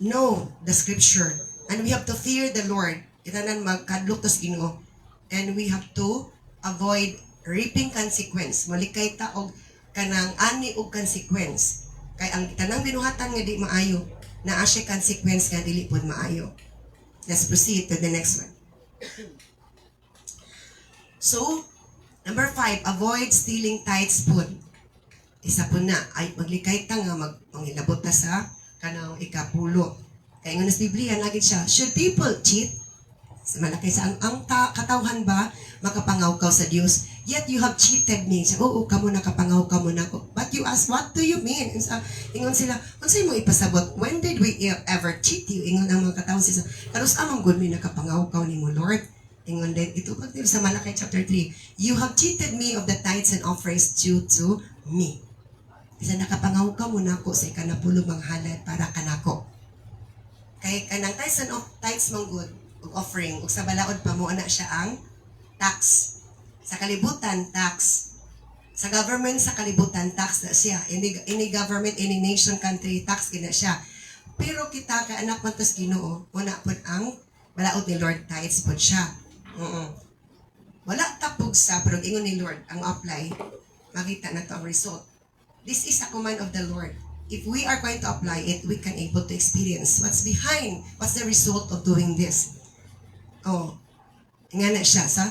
know the scripture and we have to fear the Lord. Itanan magkadlok tas Ginoo. And we have to avoid reaping consequence. Malikay ta og kanang ani og consequence. Kay ang tanang binuhatan nga di maayo, naa siya consequence nga dili pod maayo. Let's proceed to the next one. So, number 5, avoid stealing tithes food. Isa po na, ay maglikay ta nga manghilabot ta sa kanang ikapulo. Kaya nga nas Biblia, lagi siya, should people cheat? Malaki sa ang katawhan ba makapangawkaw sa Dios? Yet you have cheated me. Siya, oo, kamo nakapangaw kamo na ko. But you ask, what do you mean? Ingon sila, unsay mo ipasabot? When did we ever cheat you? Ingon ang mga katawhan sila, karos amang good me nakapangawkaw ni mo, Lord. Ingon din, ito pag sa Malakay chapter 3, you have cheated me of the tithes and offerings due to me. Isa nakapangawkaw mo na ko sa ikanapulo manghalad para kanako. Kay kanang tithes mong good, ug offering, ug sa balaod pa mo ana siya ang tax. Sa kalibutan, tax. Sa government, sa kalibutan, tax na siya. Any government, any nation, country, tax gina siya. Pero kita ka anak man tas Ginoo, muna pod ang balaod ni Lord, tithes pod siya. Wala tapog sa, pero ingon ni Lord, ang apply, makita na to ang result. This is a command of the Lord. If we are going to apply it, we can able to experience what's behind, what's the result of doing this. Nga na siya sa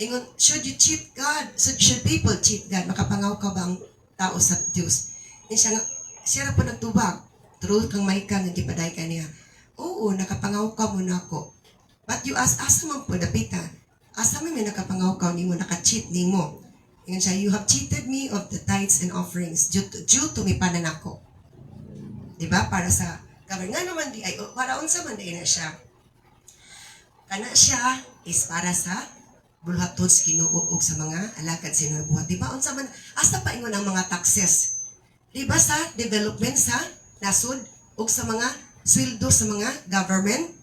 ingon, should you cheat God? Should people cheat God? Makapangaw ka ba ang tao sa Diyos? Siya na po nagtubag. True kang may ka, nagipaday ka niya. Oo, nakapangaw ka mo na ako. But you ask, asa man po dapitan? Asa man may nakapangaw ka ni mo, naka-cheat ni mo? Ingon siya, you have cheated me of the tithes and offerings due to mi pananako. Diba? Para sa government. Nga naman di ay, para unsa man di na siya. Kana siya is para sa bulhaton sa Ginoo ug sa mga alagad sa inyong buhat. Diba? Unsa man, asa pa ingon ang mga taxes? Diba sa development sa nasud ug sa mga sweldo sa mga government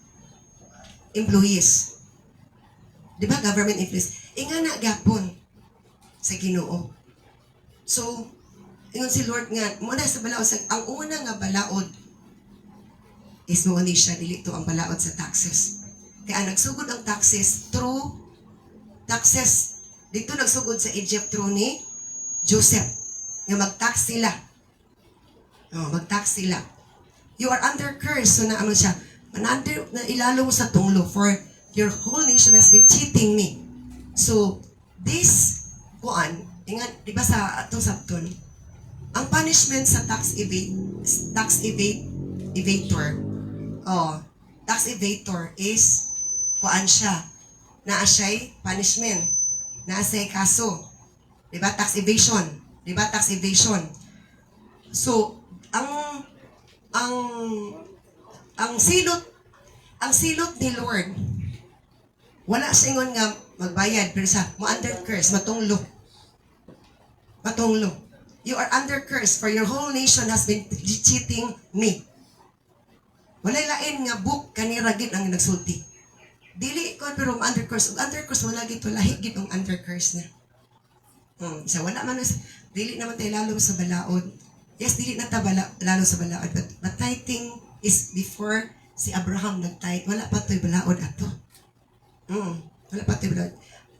employees. Diba? Government employees. Inga na gapon sa Ginoo. So, ingon si Lord nga, muna sa balaod, ang una nga balaod is mo ni siya, dili to ang balaod sa taxes. Kaya nagsugod ang taxes through taxes. Dito nagsugod sa Egypt through ni Joseph. Nga mag-tax sila. Mag-tax sila. You are under curse. So na ano siya, na ilalo mo sa tunglo for your whole nation has been cheating me. So, this kuan, ingat, di ba sa atong sabton, ang punishment sa tax evador is kuan siya, naa siya'y punishment, naa siya'y kaso. Diba? Tax evasion. Diba? Tax evasion. So, ang silot ni Lord, wala sa ingon nga magbayad, pero sa mo-under curse, matunglo. Matunglo. You are under curse, for your whole nation has been cheating me. Walay lain nga book kaniragit ang nagsulti. Dili ko pero under curse. Under curse wala gito lahi gid ang under curse na. Isa wala man dili naman tayo lalo sa balaod. Yes, dili na ta lalo sa balaod, but tithing is before si Abraham nag-tithe. Wala pa toy balaod ato. Wala pa toy balaod.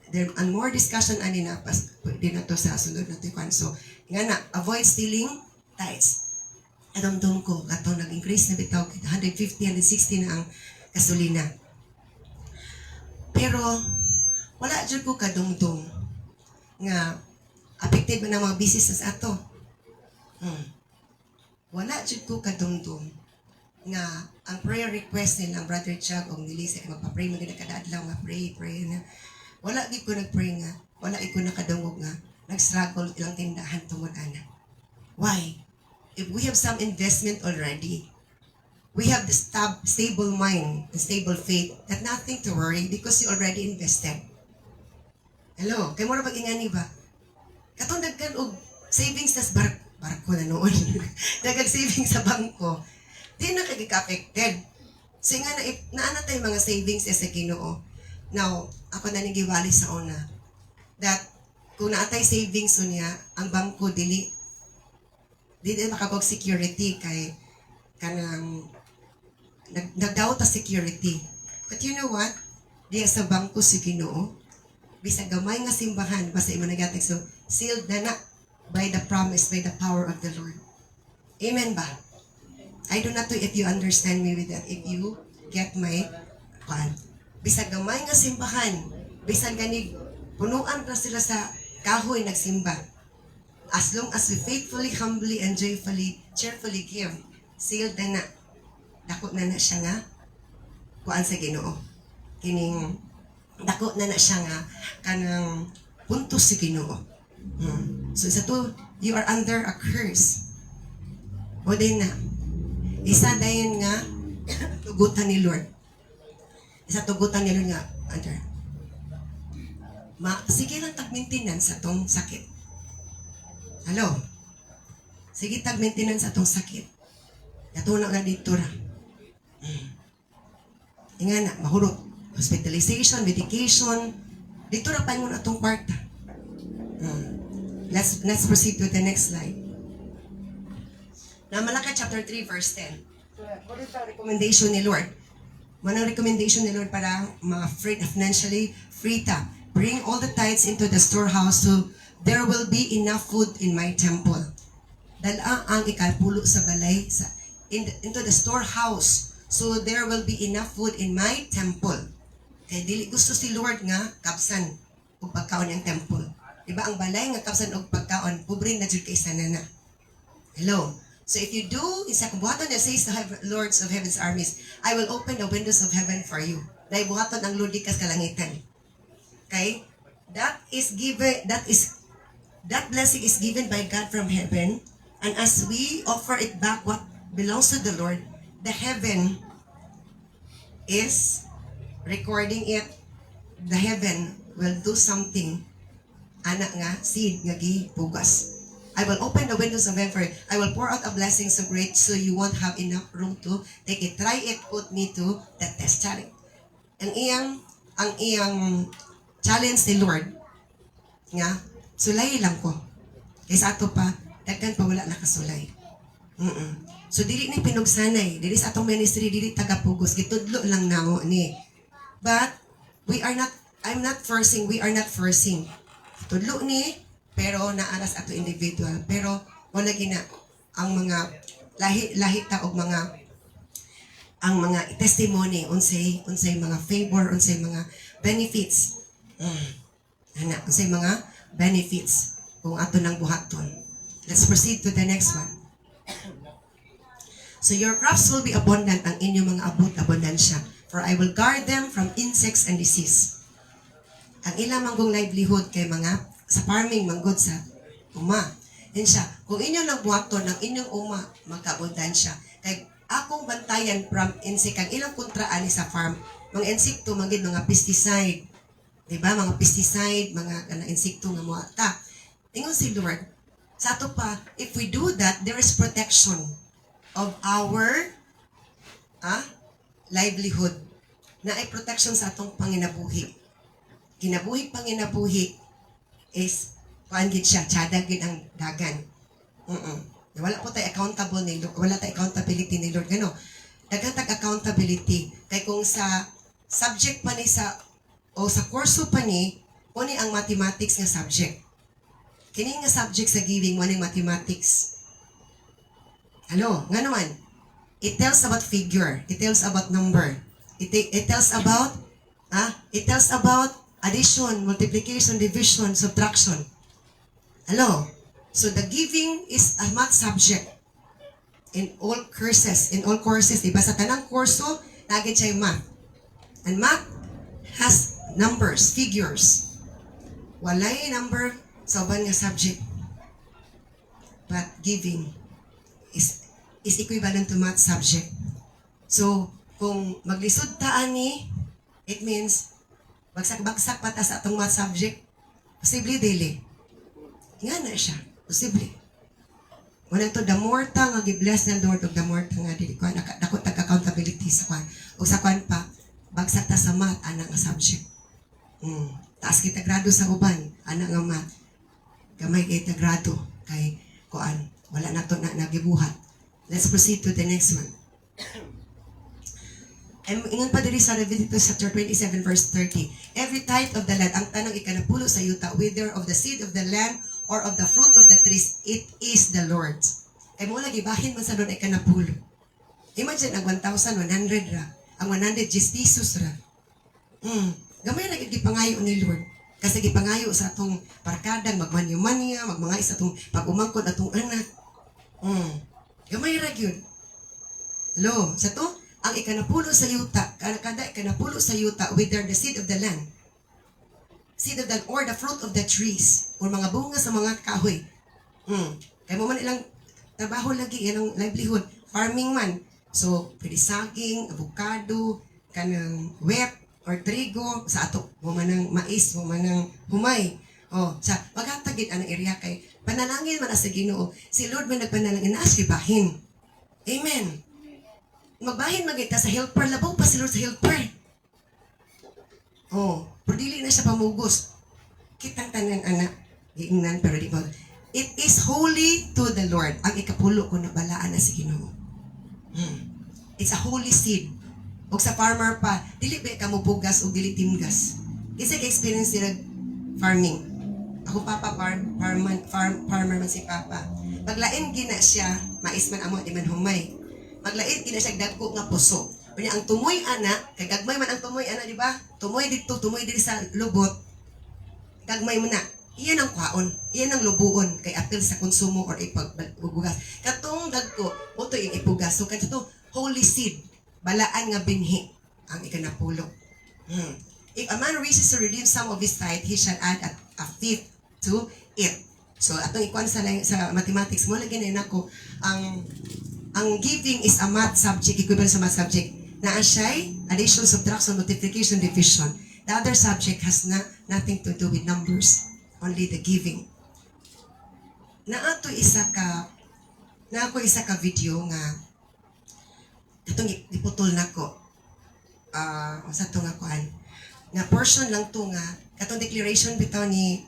There and more discussion ani na pas di na to sa sunod na to kwan. So nga na avoid stealing tithes. Adamdom ko atong nag-increase na bitaw 150 160 na ang gasolina. Pero wala jud ko kadungdong nga affected man ang mga business ato. Wala jud ko kadungdong nga ang prayer request nila ang Brother Chag o nilisa magpa-pray mo gina kada adlaw nga pray na wala gid ko nagpray nga wala gid ko nakadungog nga nag-struggle ilang tindahan tungod ana. Why? If we have some investment already, we have the stable mind and stable faith that nothing to worry because you already invested. Hello, kay mo ra pag-ingani ba? Katong daghan og savings tas barko na noon. Daghan savings sa bangko. Di na kagika-affected. So nga naana tayo mga savings sa Ginoo. Now, ako na giwali sa una that kung naatay savings niya, ang bangko dili makabog security kay kanang nagdawat ta security. But you know what? Diya sa bangko si Ginoo, bisag gamay nga simbahan basta imo nagatag so sealed na by the promise, by the power of the Lord. Amen ba? I do not know if you understand me with that. If you get my plan. Bisag gamay nga simbahan, bisag gani punuan pa sila sa kahoy nagsimba. As long as we faithfully, humbly, and joyfully, cheerfully give, sealed na dako na siya nga kuan sa Ginoo. Kining dako na siya nga kanang puntos sa Ginoo. So sa to, you are under a curse. O din na, isa dayon nga tugutan ni Lord. Isa tugutan ni Lord nga, under. Sige lang tag-maintenance sa tong sakit. Hello? Sige tag-maintenance sa tong sakit. Yatuna na dito ra. Inga na, mahurot. Hospitalization, medication. Dito ra pa mo na itong kwarta. Let's proceed to the next slide. Na Malaki chapter 3 verse 10. What is the recommendation ni Lord? Manang recommendation ni Lord para financially free ta. Bring all the tithes into the storehouse so there will be enough food in my temple. Dala ang ikalpulo sa balay into the storehouse so there will be enough food in my temple. Kaya dili gusto si Lord nga kapsan og pagkaon ang temple. Diba ang balay nga kapsan og pagkaon, pobre na jud kay sanana. Hello. So if you do, isa buhaton na says the Lords of Heaven's armies, I will open the windows of heaven for you. Dahil buhaton ang Lord kas kalangitan. Okay? That blessing is given by God from heaven, and as we offer it back what belongs to the Lord, the heaven is recording it. The heaven will do something. Anak nga, seed nga gipugas. I will open the windows of heaven for you. I will pour out a blessing so great so you won't have enough room to take it. Try it, put me to the test. Challenge. Ang iyang challenge ni Lord nga, sulay lang ko. Kaysa ato pa, daghan pa wala nakasulay. So, dili ni pinugsanay. Dili sa atong ministry, dili tagapugos. Gitudlo lang na ni. But, I'm not forcing, we are not forcing. Tudlo ni, pero naaras ato individual. Pero, wala gina ang mga lahi ta og ang mga testimony, unsay mga favor, unsay mga benefits. Unsay mga benefits kung ato nang buhaton. Let's proceed to the next one. So your crops will be abundant, ang inyong mga abundansya. For I will guard them from insects and disease. Ang ilang manggong livelihood kay mga sa farming manggod sa uma. Yan siya. Kung inyo nagbuhaton ng inyong uma, magkaabundansya. Kay akong bantayan from insect, ang ilang kontraan sa farm, mga insekto, mga pesticide. Diba? Mga pesticide, mga insekto nga mga ta. Ingon si Lord, sa ato pa, if we do that, there is protection of our livelihood. Na ay protection sa atong panginabuhi. Panginabuhi is, paangit siya, tsadagin ang dagan. Wala po tayo accountable ni Lord, wala tayo accountability ni Lord. Gano? Dagan accountability. Kaya kung sa subject pa ni sa kurso pa ni, kuni ang mathematics nga subject. Kini nga subject sa giving, waning mathematics. Ano? Nga naman, it tells about figure. It tells about number. It tells about It tells about addition, multiplication, division, subtraction. Hello? So the giving is a math subject in all courses, diba? Sa tanang kurso, nagit siya yung math. And math has numbers, figures. Walay number sa uban nga subject. But giving is equivalent to math subject. So, kung maglisod ta ani, it means bagsak-bagsak pa ta sa atong math subject, posible dili. Nga na siya, posible. Wala to, the more ta nga gi-bless ng Lord, o the more ta nga dili ko, dako tag accountability sa kwan. O sa kwan pa, bagsak ta sa math, ana nga subject. Taas kita grado sa uban, ana nga math. Gamay kita grado, kay kuan, wala na to na nagibuhat. Let's proceed to the next one. Ingon pa diri sa Leviticus chapter 27 verse 30. Every tithe of the land, ang tanang ikanapulo sa yuta, whether of the seed of the land or of the fruit of the trees, it is the Lord's. Ay mo lagi bahin man sa doon ay kanapulo. Imagine ang 1,100 ra, ang 100 pesos ra. Gamay lagi gipangayo ni Lord. Kasi gipangayo sa atong parkadang magmanyo-manya, magmangay sa atong pag-umangkod atong anak. Gamay ra gyud. Lo, sa to, ang ikanapulo sa yuta, kada ikanapulo sa yuta, whether the seed of the land, or the fruit of the trees, or mga bunga sa mga kahoy. Kaya mo man ilang trabaho lagi, yan ang livelihood. Farming man. So, pwede saging, avocado, kanang wheat, or trigo, sa ato, mo man ng mais, mo man ng humay. Sa maghatagid anong area kay panalangin man sa Ginoo. Si Lord man nagpanalangin na bahin. Amen. Magbahin magita sa helper, labaw pa si Lord sa helper. Pero dili na siya pamugos. Kitang tanan anak, giingnan pero di ba? It is holy to the Lord. Ang ikapulo ko na balaan na si Ginoo. It's a holy seed. O sa farmer pa, dili ba ka mo pugas o dili timgas. Isa ka experience nila farming. Ako papa farmer man si papa. Paglain gina siya, mais man amo di man humay. Maglain gina siya dagko nga puso. Unya ang tumoy ana, kay gagmay man ang tumoy ana di ba? Tumoy dito diri sa lubot. Gagmay mo na. Iyan ang kwaon, iyan ang lubuon kay apil sa konsumo or ipagbugas. Katong dagko, uto yung ipugas. So kadto holy seed, balaan nga binhi ang ikanapulo. If a man wishes to redeem some of his tithe, he shall add a fifth to it. So atong ikuan sa mathematics mo lagi na nako ang giving is a math subject, equivalent sa math subject. Na siya'y addition, subtraction, multiplication, division. The other subject has nothing to do with numbers, only the giving. Ako isa ka video nga itong iputol nako. Sa to nga kuan. Na portion lang to nga katong declaration bitaw ni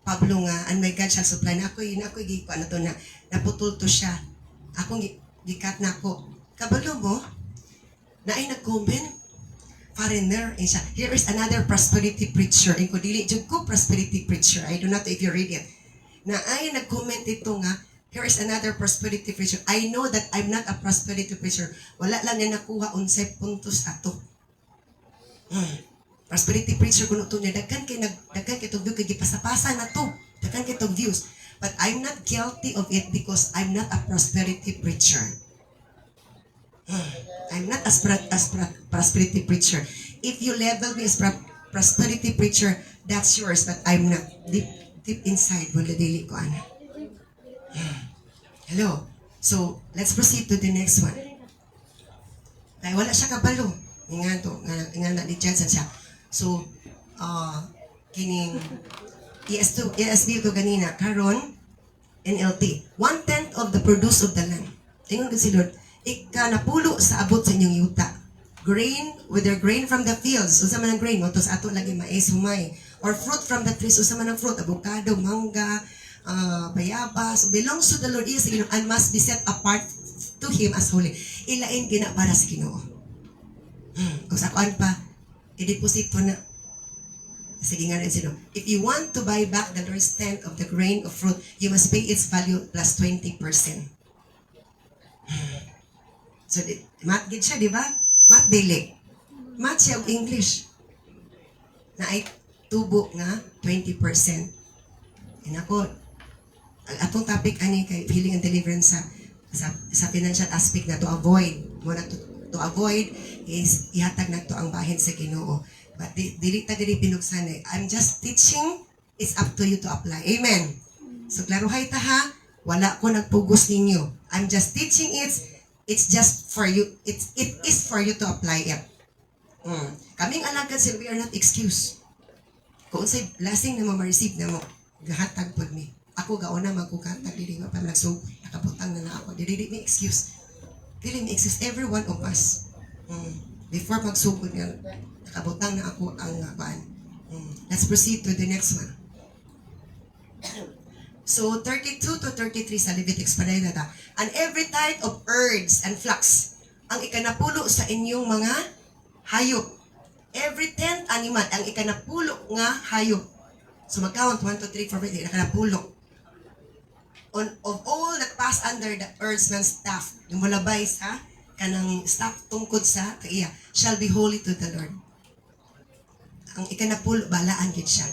Pablo nga, and my God shall supply. Na ako gikuan na to na naputol to siya. Akong gikat nako. Kabalo mo, na ay nag-comment, foreigner, and siya, here is another prosperity preacher. And ko dili jud ko prosperity preacher. I don't know if you read it. Na ay nag-comment ito nga, here is another prosperity preacher. I know that I'm not a prosperity preacher. Wala lang na nakuha unsay puntos ato. Prosperity preacher kuno to niya, daghan kay tong view kay gipasa-pasa na to. Daghan kay tong views. But I'm not guilty of it because I'm not a prosperity preacher. I'm not as prosperity preacher. If you label me as prosperity preacher, that's yours, but I'm not. Deep inside, wala dili ko ana. Hello. So, let's proceed to the next one. Kaya wala siya kabalo. Ingan na ni Jensen siya. So, kining ESV to ganina, karon NLT. 1/10 of the produce of the land. Tingnan ko si Lord. Ikanapulo sa abot sa inyong yuta. Grain, whether grain from the fields, usa man ang grain, motos ato lagi mais, humay, or fruit from the trees, usa man ang fruit, avocado, mangga, bayabas, belongs to the Lord, is Ginoo, and must be set apart to Him as holy. Ilain gina para sa Ginoo. Kung sa kuan pa, i-deposito na. Sige nga rin sino. If you want to buy back the Lord's tenth of the grain of fruit, you must pay its value plus 20%. So, math gid siya, di ba? Math dili. Math siya og English. na ay tubo nga 20%. Inako, ang atong topic ani kay healing and deliverance sa financial aspect na to avoid to avoid is ihatag na to ang bahin sa Ginoo. But dili ta diri pinuksan eh. I'm just teaching, it's up to you to apply. Amen. So klaruhay ta ha, wala ko nagpugos ninyo. I'm just teaching it's just for you. It is for you to apply it. Kaming alagad sila, we are not excuse. Kung unsay blessing na mo ma-receive na mo, gahatag pod mi. Ako gauna magkugatag dili nga pa nagsugod, nakabutang na ako. Dili mi excuse. Dili mi excuse every one of us. Before magsugod nga nakabutang na ako ang kuan. Let's proceed to the next one. So 32 to 33 sa Leviticus pa na ta. And every type of herbs and flocks ang ikanapulo sa inyong mga hayop. Every 10th animal ang ikanapulo nga hayop. So mag-count 1, 2, 3, 4, 5 ikanapulo. Of all that pass under the herdsman's staff, yung mulabay sa kanang staff tungkod sa kaiya, shall be holy to the Lord. Ang ikanapulo, balaan gid siya.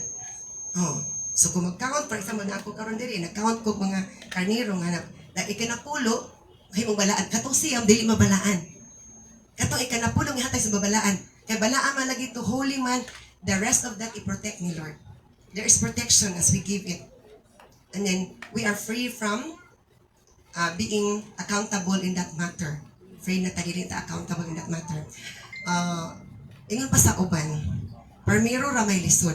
So kung mag-count, for example, na ako karon diri, nag-count ko mga karniro nga na ikanapulo, ay mong balaan. Katong siyam, dili mabalaan. Katong ikanapulo, ihatag sa babalaan. Kaya balaan man lagi to holy man, the rest of that i-protect ni Lord. There is protection as we give it. And then, we are free from being accountable in that matter. Free na tagilin ta accountable in that matter. Ingon pa sa uban, permiro ra may lisod.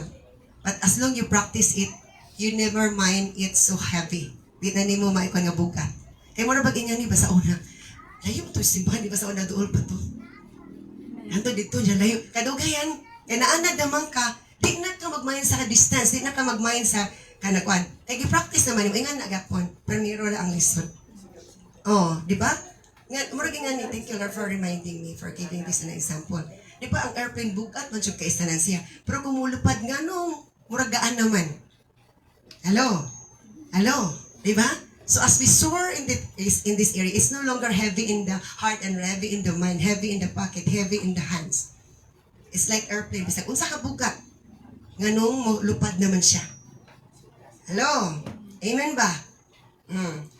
But as long you practice it, you never mind it's so heavy. Di na nimo maikon nga bugat. Kaya mo na bag-ingan ni ba sa una, layo to simbahan, di ba sa una dool pa to? Hanto dito niya, layo. Kadugayan, kaya naanad naman ka, di na ka magmayin sa distance, di na ka magmayin sa kanakwan. Kaya gi-practice naman mo, ingan nagapon, permiro na ang lisod. Di ba? Murag nga ni, thank you Lord for reminding me, for giving this an example. Di ba, ang airplane bugat, man siya kaistanan siya. Pero kung mulupad nga nung, murag gaan naman. Hello? Di ba? So as we soar in this area, it's no longer heavy in the heart and heavy in the mind, heavy in the pocket, heavy in the hands. It's like airplane. Bisag, unsa ka bugat? Nga nung lupad naman siya. Hello? Amen ba?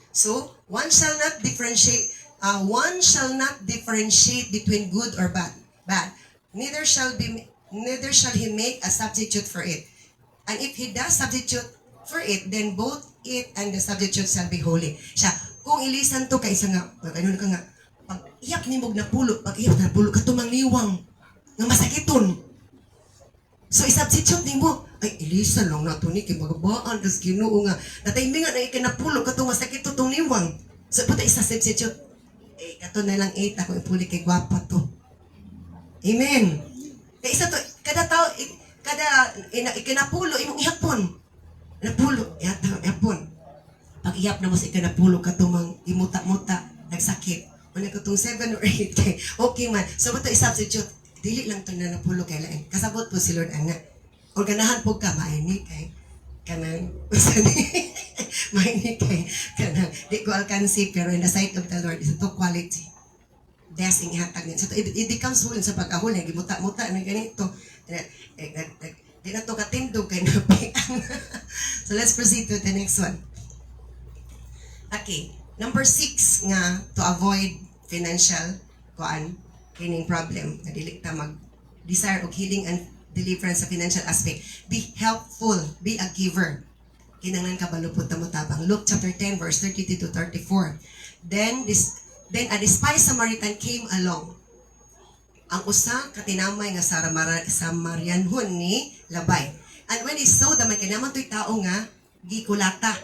So, one shall not differentiate between good or bad. Neither shall he make a substitute for it. And if he does substitute for it, then both it and the substitute shall be holy. Siya, kung ilisan to, kaysa nga, ano ka nga, pag iyak ni mog na pulo, katumang niwang, nga masakiton. So, isubstitute ni mo, ay, ilisan lang na ito ni, kay magabaan, tas Ginoo nga, nataymi nga na ikinapulo, katong masakito tong niwang. So, puta isa-substitute. Kato na lang 8, ako ipuli kay gwapa to. Amen. Kaya isa to, kada tao, ikinapulo, imong ihapon. Napulo, ihapon. Pag ihap na mo sa ikinapulo, katumang imuta-muta, nagsakit. Wala ko itong 7 or 8 kay, okay man. So, ito i-substitute. Dili lang ito na napulo kay lain. Kasabot po si Lord, ana. O ganahan po ka, mainit kay, kanang, mainit kay, kanang, di ko alkansi, pero in the sight of the Lord, is ito quality. Blessing ihatag niya. So, it becomes holy sa pagkahuli. Gimuta-muta na ganito. Di na ito katindog kay napian. So, let's proceed to the next one. Okay. Number 6 nga, to avoid financial kining problem. Nadili ta mag-desire og healing and deliverance sa financial aspect. Be helpful. Be a giver. Kinanglan kabalupot na mo tabang. Luke chapter 10, verse 32 to 34. Then a despised Samaritan came along. Ang usa katinamay nga Samarianhon ni Labay. And when he saw the may kinaman to'y tao nga gikulata.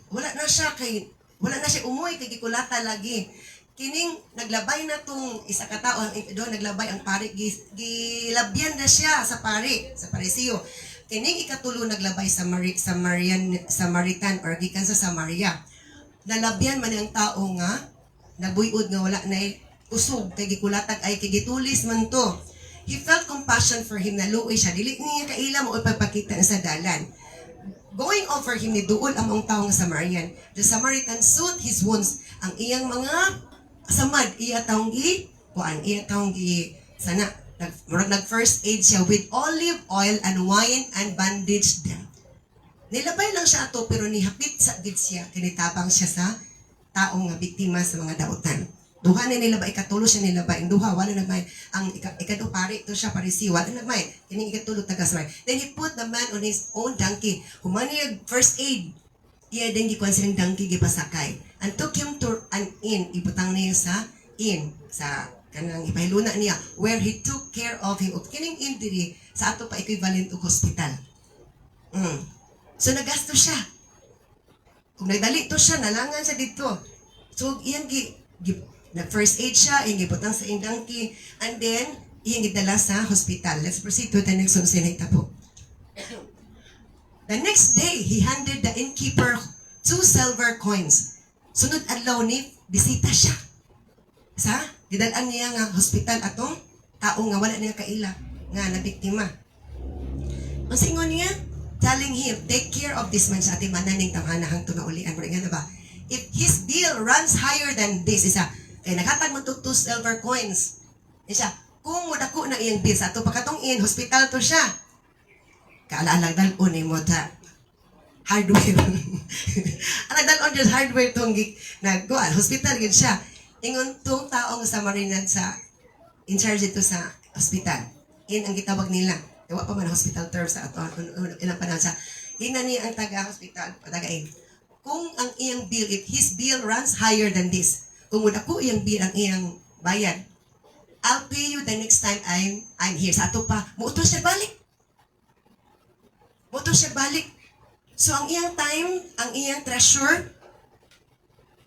Wala na siya umoy kay gikulata lagi. Kining naglabay na tong isa ka tao do naglabay ang pari gilabyan na siya sa parisiyo. Kining ikatulo naglabay sa Samaritan or gikan sa Samaria. Nalabyan man ang tao nga nabuyod nga wala na usog kay gikulatag ay kay gitulis man to. He felt compassion for him, naluoy siya. Dili niya kaila mo ipapakita sa dalan. Going over him ni duol among tao nga Samarian. The Samaritan soothed his wounds. Ang iyang mga samad, iya taong sana Nag first aid siya with olive oil and wine and bandaged them. Nilabay lang siya ato pero nihapit sa gid siya kinitabang siya sa taong nga biktima sa mga daotan. Duha ni nilabay, ikatulo siya nilabay. Ang duha, wala nagmay. Ang ikado pari, ito siya parisi, wala nagmay. Kining ikatulo tagasmay. Then he put the man on his own donkey. Humani yung first aid. Iya din gikuan silang donkey gipasakay. And took him to an inn. Ibutang niya sa inn. Sa kanang ipahiluna niya. Where he took care of him. O kining inn diri, sa ato pa equivalent og hospital. So nagasto siya. Kung nagdali to siya, nalangan siya dito. So iyang nag-first aid siya, iyang gibutang sa donkey, and then, iyang gidala sa hospital. Let's proceed to the next one, sinita po. The next day, he handed the innkeeper 2 silver coins. Sunod adlaw ni, bisita siya. Sa, gidalaan niya nga hospital atong tao nga wala niya kaila, nga nabiktima. Ang singon niya, telling him, take care of this man sa ating mananing tamhanahang tunaulian. Nga na ba? If his bill runs higher than this, isa, kaya naghatag mo to 2 silver coins. Isa, kung mudako na iyang bill sa ito, pagkatong in, hospital to siya. Kaalalang dalon mo ta hardware. Alang dalon just hardware tong nagkuhan, hospital yun siya. Ingon tong taong Samaritan sa in charge ito sa hospital. In ang gitawag nila. Iwa pa man hospital term sa ato. Ilang panahon siya. Hina niya ang taga-hospital, patagain. Kung ang iyang bill, if his bill runs higher than this, kung ako iyang bill ang iyang bayad, I'll pay you the next time I'm here. Sa ato pa, muto siya balik. Muto siya balik. So ang iyang time, ang iyang treasure,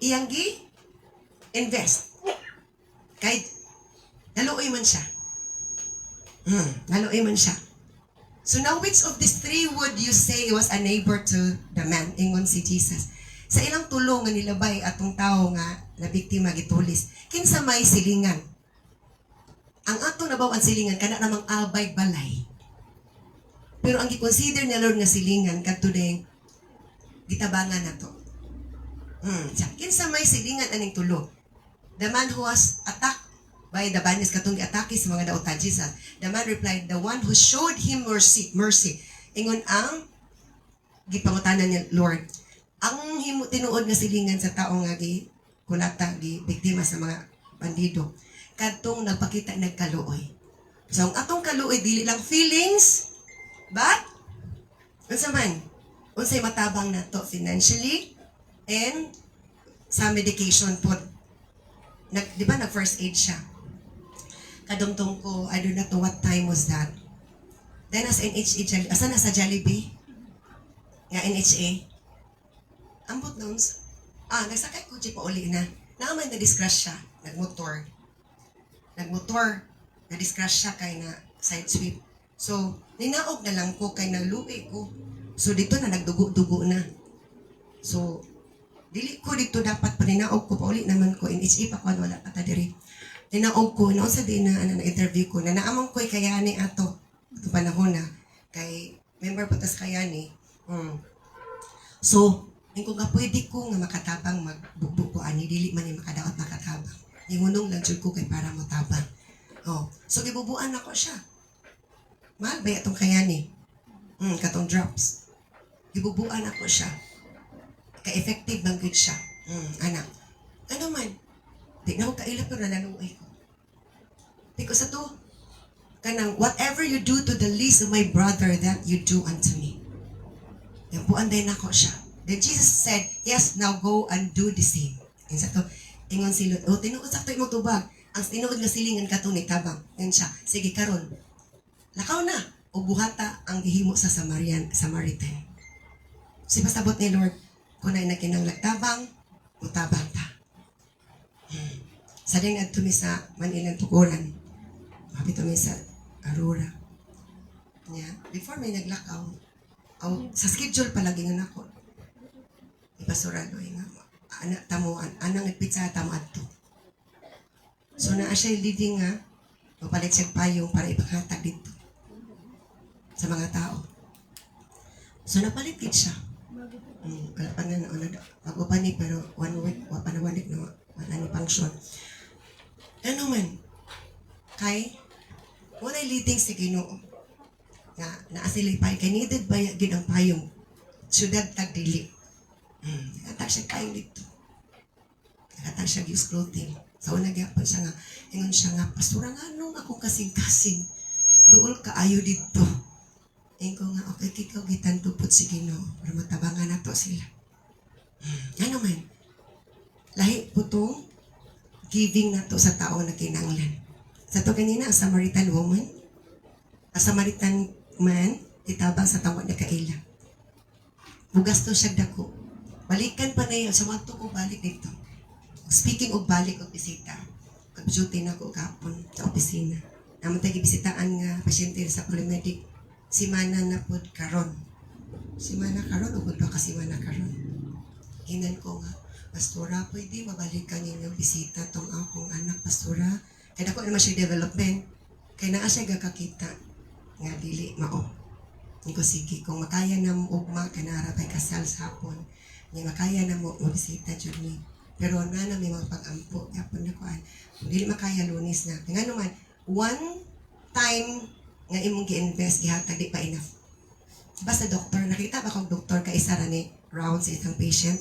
iyang invest. Kahit naluoy man siya. Naluoy man siya. So now, which of these 3 would you say was a neighbor to the man? Ingon si Jesus. Sa ilang tulong nga nilabay atong tao nga na biktima gitulis, kinsa may silingan. Ang atong nabaw-an silingan kana namang albay balay. Pero ang gi-consider ni Lord nga silingan kadto ding gitabangan nato. Kinsa may silingan aning tulo. The man who was attacked by the bandits katong gi-atake sa mga daotan Jesus. The man replied, the one who showed him mercy. Ingon ang gipangutanan ni Lord. Ang tinuod nga silingan sa tao nga kulata, biktima sa mga bandido. Kadtong nagpakita nagkaluoy. So ang atong kaluoy dili lang feelings, but unsa man? Unsay matabang nato financially and sa medication pod. Di ba nag first aid siya? Kadumtong ko, I don't know what time was that. Then as NHA, asa na sa Jollibee? Nga NHA. Ambot noon, nagsakay ko pa uli na. Naamay na-discrash siya, nagmotor, na-discrash siya kay na side sweep. So, ninaog na lang ko kay naluwi ko. So, dito na nagdugo-dugo na. So, dili ko dito dapat paninaog ko, pauli naman ko, NHA pa ko, wala pa ta diri. Tinaog ko, sa din na na-interview ko, na naamang ko'y kayani ato. Ito panahon na, kay member po tas kayani. So, kung nga pwede ko nga makatabang magbugbog ko, ani, dili man yung makadaot makatabang. Ingunong lang jud ko kay para matabang. So, ibubuan ako siya. Mahal ba itong kayani? Katong drops. Ibubuan ako siya. Ka-effective bang good siya. Anak. Ano man? Di na ako kailap pero nalaluay ko. Because ato, kanang whatever you do to the least of my brother, that you do unto me. Yan po, anday na ko siya. Then Jesus said, yes, now go and do the same. Yan sa to, ingon silot, tinuod sakto imong tubag. Ang tinuod nga silingan ka to ni tabang. Yan siya, sige karon. Lakaw na, o buhata ang gihimo sa Samaritan. Si pasabot ni Lord, kunay na kinanglag tabang, utabang ta. Sa din adto mi sa Manilang Tukuran. Mapito mi sa Aurora. Before may naglakaw, sa schedule palagi nga nako. Ipasurado nga anak tamuan, anang ipitsa tamo adto. So naa siya leading nga mapalit siya payong para ipakhatag dito sa mga tao. So napalit gid siya. Wala pa na bago pa ni pero 1 week wa pa na balik na wala ni function. Ano man kay Muna leading si Ginoo. Nga, naasilay pa, kay needed ba gid ang payong syudad tagdili. Atag siya kayo dito. Atag siya yung scroting. So, nagyapan siya nga, ingon siya nga, pastora nga nung akong kasing-kasing, dool ka ayo dito. Ingon ko nga, okay, kikaw gitan tupot si Ginoo, para matabangan na to sila. Ano man, lahi po to, giving na to sa taong nakinanglan. Sa to kanina, ang Samaritan woman, ang Samaritan man, itabang sa tawag na kaila. Bugas to siya dako. Balikan pa na yun, sa mga ko balik dito. Speaking of balik o bisita, pag-duty na ko kapon sa opisina. Naman tayo bisitaan nga pasyente sa polymetric, si Mana na po karon. Si Mana karon o ba ka si Mana karon? Hinan ko nga, Pastora, pwede mabalikan niyo bisita tong akong anak, Pastora. Kaya ako naman siya development. Kaya naa siya gakakita. Nga dili, mao. Hindi ko sige, kung makaya na mo ugma, kanara pa'y kasal sa hapon. Hindi makaya na mo bisita, Johnny. Pero na may mga pag-ampo. Yapon na ko, kung dili makaya, lunis na. Nga naman, one time nga imong gi-invest, gihatag, di pa enough. Basta doktor, nakita ba kung doktor ka isa ra ni round sa isang patient?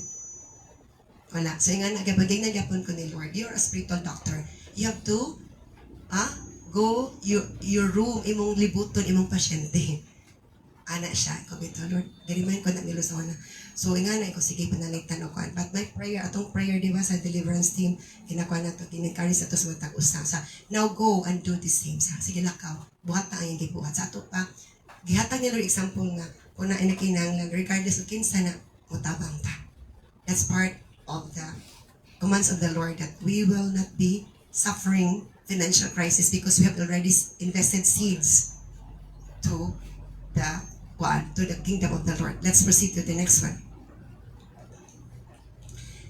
Wala. So nga nagabagay na gyapon ko ni Lord. You're a spiritual doctor. You have to go your room, imong libuton, imong pasyente. Ana siya. Ikaw bito, Lord. Garimahin ko na nilusaw na. So nga na, ikaw sige panalitan o kuan. But my prayer, atong prayer, di ba, sa deliverance team, kinakuha na to, kinikaris na to sa matag usa. Sa, now go and do the same. Sa, sige lakaw. Buhat na ang yung gibuhat. Sa ato pa, gihatag ni Lord example nga, kung na inakinanglan, regardless of kinsa na, mutabang ta. That's part of the commands of the Lord that we will not be suffering financial crisis because we have already invested seeds to the kingdom of the Lord. Let's proceed to the next one.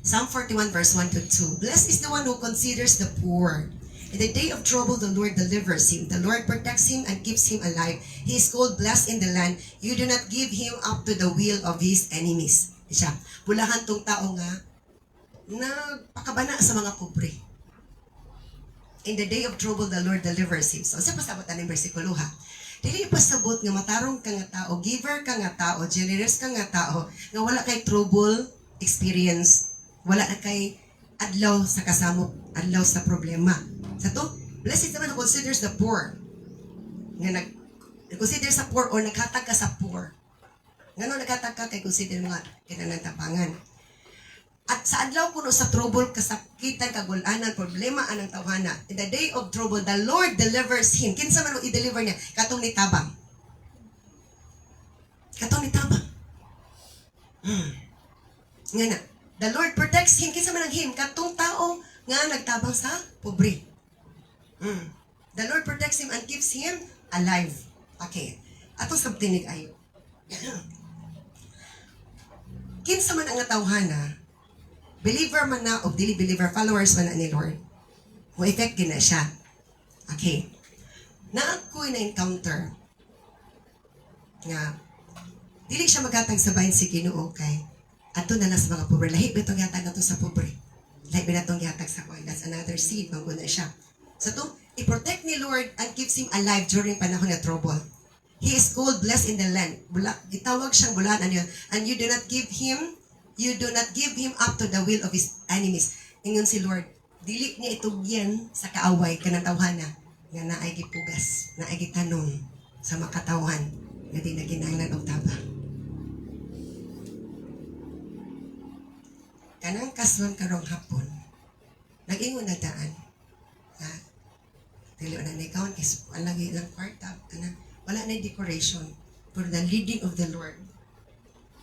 Psalm 41 verse 1 to 2. Blessed is the one who considers the poor. In the day of trouble, the Lord delivers him. The Lord protects him and keeps him alive. He is called blessed in the land. You do not give him up to the will of his enemies. Siya, bulahan tong tao nga nagpakabana sa mga pobre. In the day of trouble, the Lord delivers him. So, sa pasabot ng versikulo ha. Dili pasabot nga matarong ka nga tao, giver ka nga tao, generous ka nga tao, nga wala kay trouble experience, wala na kay adlaw sa kasamo, adlaw sa problema. Sa to, blessed naman who considers the poor. Nga nag-consider sa poor or naghatag ka sa poor. Nga no naghatag ka kay consider mga kinanang tabangan. At sa adlaw kuno sa trouble, kasakitan, kagulanan, problema anang tawhana. In the day of trouble, the Lord delivers him. Kinsa man i-deliver niya? Katong ni tabang. Katong ni tabang. Nga na. The Lord protects him. Kinsa man ang him? Katong tao nga nagtabang sa pobre. The Lord protects him and keeps him alive. Okay. Atong sabtinig ayo. Kinsa man ang tawhana, believer man na o dili believer, followers man na ni Lord, mo effect gina siya. Okay. Na ako'y na-encounter nga dili siya maghatag sa bahin si Ginoo kay ato na lang sa mga pobre. Lahi ba itong yatag nato sa pobre? Lahi ba itong yatag sa koy? That's another seed. Mangguna siya. So to, i-protect ni Lord and keeps him alive during panahon na trouble. He is called blessed in the land. Itawag siyang bulahan ano yun. And you do not give him up to the will of his enemies. Ingon si Lord, dili niya itugyan sa kaaway kanang tawhana nga naay gipugas, naay gitanong sa makatawhan nga di na ginahanglan og tabang. Kanang kasnon karong hapon, nag-ingon na daan. Dili na ni-count is alagi lang kwarta, wala na decoration for the leading of the Lord.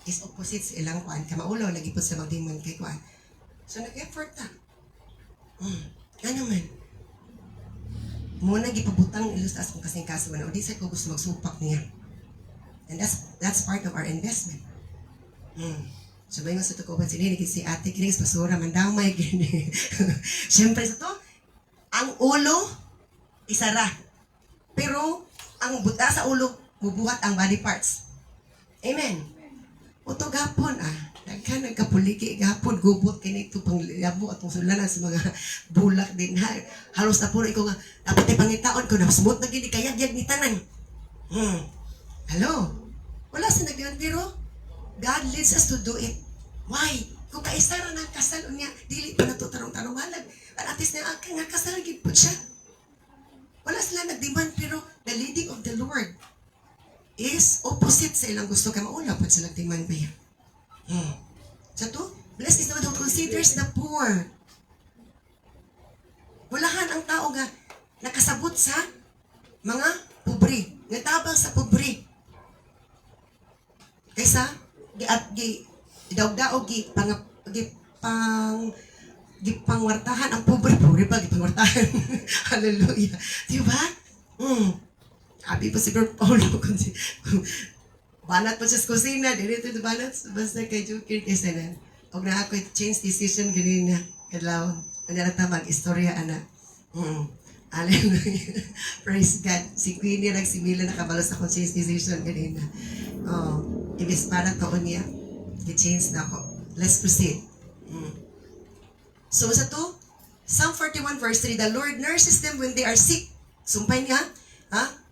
Is opposite sa ilang kuan, kamaulaw lagi po sa magdimon kay kuan. So nag-effort ta. Ano man. Muna gipabutang ilus as kung kasing kaso man, o di sa ko gusto magsupak niya. And that's part of our investment. So ba yung sa tukupan siniligid si ate, kinig basura, mandamay, gini. Siyempre sa to, ang ulo, isara. Pero, ang buta sa ulo, bubuhat ang body parts. Amen. Uto gapon Daghan nagkapuliki gapon gubot kini ito pang labo atong sulanan sa mga bulak din ha. Halos na puro ikaw nga dapat pangitaon ko na smooth na gid kayag-yag ni tanan. Hello. Wala sa nagdiman pero God leads us to do it. Why? Kung kaisa ra nang kasal unya dili pa nato tarong-tarong halag. At least na nga kasal gid pud siya. Wala sila nagdiman pero the leading of the Lord is opposite sa ilang gusto kay mauna pud sila nagdiman ba yan. So to, blessed is the one who considers the poor. Walahan ang tao nga nakasabot sa mga pobre, natabang sa pobre. Kaysa daog-daog pangwartahan ang pobre pa gipangwartahan. Hallelujah. Di ba? Abi pa siguro Paulo kundi banat pa siya sa kusina, dito banat, basta kay Jukir kay Sanan. Og na ako change decision ganina, kadlaw. Kanya na tamag, istorya, ana. Hallelujah. Praise God. Si Queenie nagsimila nakabalo sa akong change decision ganina. Ibis para taon niya, i-change na ako. Let's proceed. So sa to, Psalm 41 verse 3, the Lord nurses them when they are sick. Sumpay niya, ha?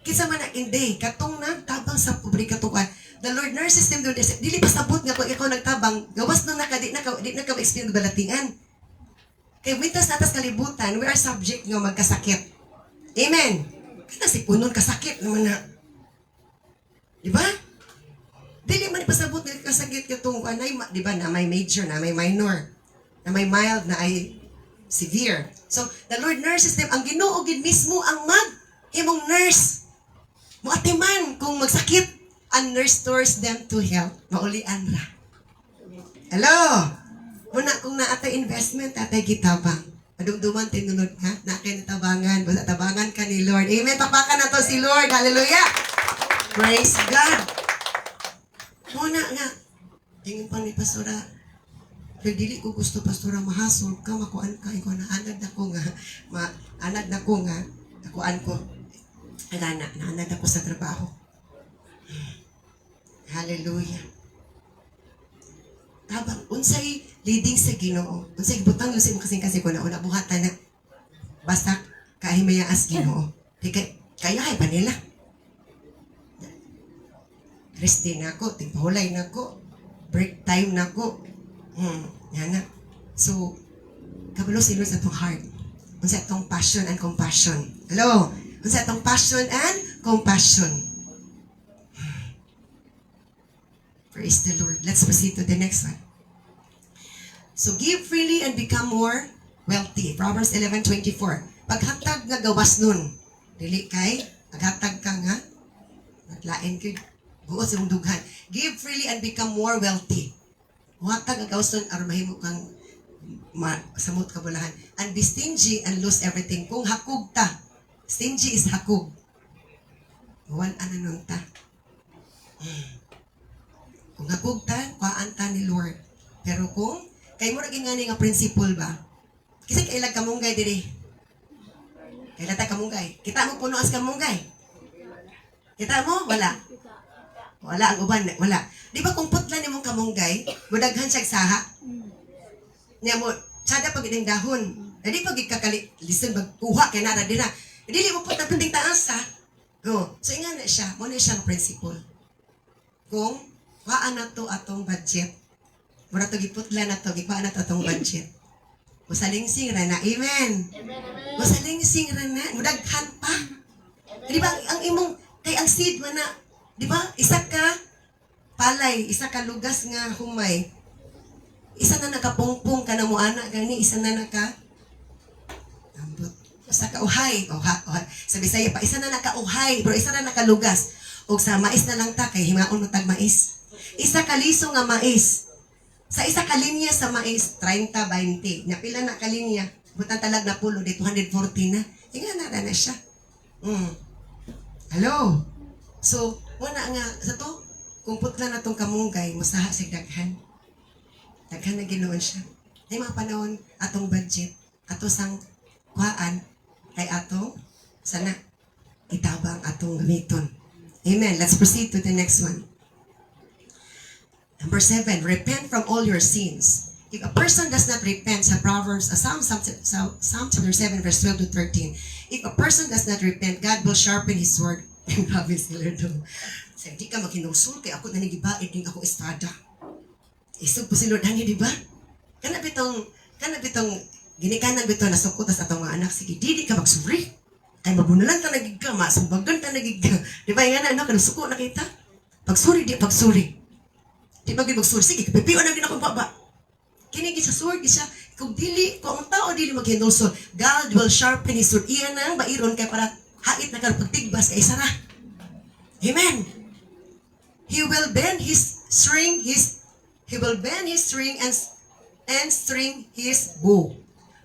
Kinsa man hindi katong nagtabang sa pobre katukan. The Lord nurses them doon. Dili pa sabot nga kung ikaw nagtabang, gawas nung di na ka experience balatingan. Kay witas natas kalibutan, we are subject nga magkasakit. Amen. Kana si punon kasakit naman na. Di ba? Dili man ipasabot nga kasakit katong anay, di ba, na may major, na may minor, na may mild, na ay severe. So, the Lord nurses them. Ang Ginoo gid mismo ang imong nurse. Muatiman kung magsakit, and restores them to health. Maulian ra. Hello? Muna kung naatay investment, atay kitabang. Madumduman tinunod ha? Nakay natabangan. Basta tabangan ka ni Lord. Amen. Papakan na to si Lord. Hallelujah. Praise God. Muna nga. Tingin pa ni Pastora. Pero dili ko gusto, Pastora, mahasol ka, makuan ka. Ikaw na anad na ko nga. Anad na ko nga. Nakuan ko. Naanad ako sa trabaho. Hallelujah. Habang unsay leading sa Ginoo, unsay butang lusi mo kasing kasi ko na una buhatan na basta kahimayaas Ginoo. Kaya ay pa nila. Rest day na ako, tigpahulay na ako, break time na ako. Yan na. So, kabalo sila sa itong heart. Unsay itong passion and compassion. Hello? Sa itong passion and compassion. Praise the Lord. Let's proceed to the next one. So, give freely and become more wealthy. Proverbs 11:24. Paghatag nga gawas nun. Dili kay, paghatag ka nga, matlain kay, buo sa dughan. Give freely and become more wealthy. Hatag nga gawas nun, aron mahimo kang samot kabulahan. And be stingy and lose everything. Kung hakog ta, stingy is hakog. Wala na nun ta. Kung hakog ta, kuhaan ta ni Lord. Pero kung, kayo mo naging nga principle ba? Kasi kailag kamunggay diri. Kailan ta kamunggay? Kita mo puno as kamunggay? Kita mo? Wala. Wala ang uban. Wala. Di ba kung putla ni mong kamunggay, mudaghan siya saha? Niya mo, sada pag ining dahon. Di pag ikakali, listen, magkuha kay nara din na. Dili mo po tapinding taas ha. So inga na siya, muna siyang principle. Kung waan na to atong budget, muna to giputla na to, gipaan na to atong budget. Musalingsing ra na, amen. Musalingsing ra na, mudaghan pa. Di ba, ang imong, kay ang seed man na, di ba, isa ka palay, isa ka lugas nga humay, isa na nakapungpong ka na mo anak gani, isa na naka ambot. Sa kauhay, sa Bisaya pa, isa na nakauhay, pero isa na nakalugas. O sa mais na lang ta, kay himaon mo tag mais. Isa ka liso nga mais. Sa isa ka linya sa mais, 30-20. Napila na ka linya, butang talag na pulo, di 240 na. Inga na siya. Hello? So, wala nga, sa to, kung putla na tong kamunggay, musaha sig daghan. Daghan na ginoon siya. Ay mga panahon, atong budget, ato sang kuhaan, kay atong sana itabang atong gamiton. Amen. Let's proceed to the next one. Number 7, repent from all your sins. If a person does not repent, sa Proverbs, Psalm chapter 7, verse 12 to 13, if a person does not repent, God will sharpen His sword. Grabe sila doon. Sa di ka maghinusul, kaya ako nanigibaid din ako estada. Isog po si Lord, hangi, di ba? Kanabitong, ginikanan bito na sukutas atong mga anak, sige, di ka magsuri. Kay mabunalan ta nagig ka, masumbagan ta nagig ka. Di ba, yung ano, kanasuko na kita? Pagsuri, di pagsuri. Di ba, magsuri, sige, pipiyo na ginakong baba. Kinigi sa sword, siya, kung ang tao dili maghinusol, God will sharpen His sword. Iyan na ang bairon kay para hait na pagtigbas kay Sara. Amen. He will bend His string and string His bow.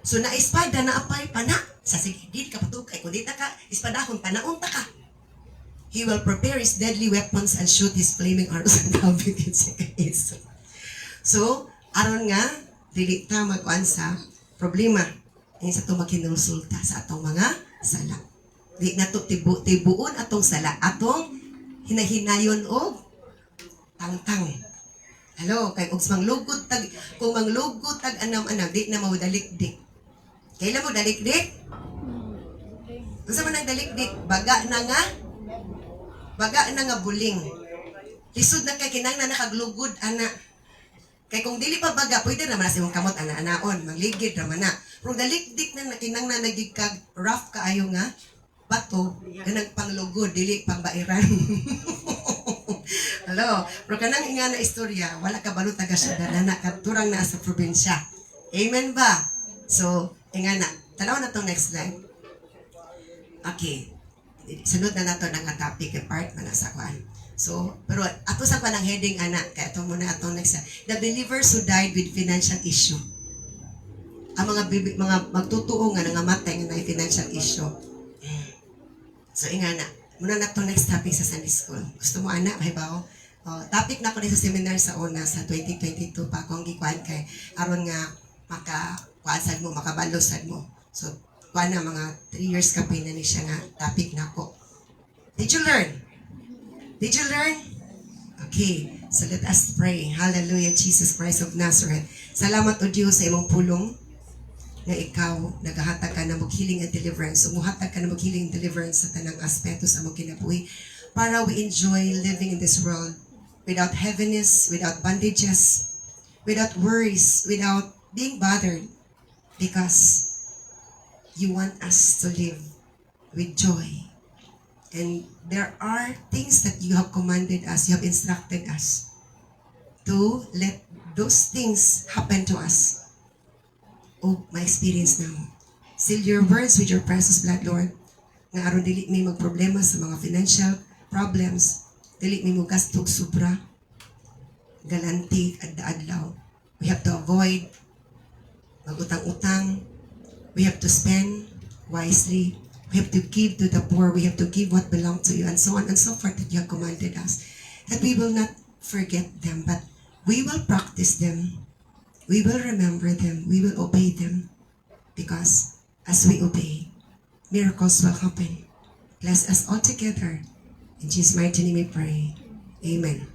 So na espada na apay pana sa sige di ka patukay kun dita ka espadahon panaunta ka. He will prepare His deadly weapons and shoot His flaming arrows and navigate sa kaiso. So aron nga dili ta magkuan sa problema ini sa atong maghinulsulta sa atong mga sala. Di na to tibuon atong sala, atong hinahinayon og tangtang. Hello, kay kung manglugod tag anam-anam, di na maudalikdik. Kailan mo dalikdik? Unsa man ang dalikdik? Baga na nga buling. Lisod na kay kinahanglan nakaglugod ana. Kay kung dili pa baga, pwede naman sa imong kamot ana-anaon, magligid naman na. Pero dalikdik na kinahanglan nagigkag rough kaayo nga bato na nagpanglugod, dili pangbairan. Hello, pero kanang nga na istorya, wala ka balo taga syudad na turang na sa probinsya. Amen ba? So, nga na. Tanaw na tong next slide. Okay. Sunod na nato ng topic part man sa kuan. So, pero ato sa kuan ang heading ana, kaya ito muna atong next. The believers who died with financial issue. Ang mga magtutuo nga nangamatay nga na financial issue. So, nga na. Muna na itong next topic sa Sunday School. Gusto mo, anak? Mahibaw? Topic na ko sa seminar sa una, sa 2022 pa akong gikuan kay aron nga makakuansad mo, makabalosad mo. So, kuan na mga 3 years ka na ni siya nga topic na ko. Did you learn? Did you learn? Okay. So, let us pray. Hallelujah, Jesus Christ of Nazareth. Salamat o Diyos sa imong pulong na ikaw nagahatag ka na maghealing and deliverance. Umuhatag ka na maghealing and deliverance sa tanang aspeto sa mong kinabuhi para we enjoy living in this world without heaviness, without bandages, without worries, without being bothered because you want us to live with joy. And there are things that you have commanded us, you have instructed us to let those things happen to us. Oh, my experience now. Seal your words with your precious blood, Lord. Nga aron dili may magproblema sa mga financial problems. Dili may magastog sobra. Galanti at adlaw. We have to avoid magutang-utang. We have to spend wisely. We have to give to the poor. We have to give what belongs to you, and so on and so forth that you have commanded us. That we will not forget them, but we will practice them. We will remember them. We will obey them. Because as we obey, miracles will happen. Bless us all together. In Jesus' mighty name we pray. Amen.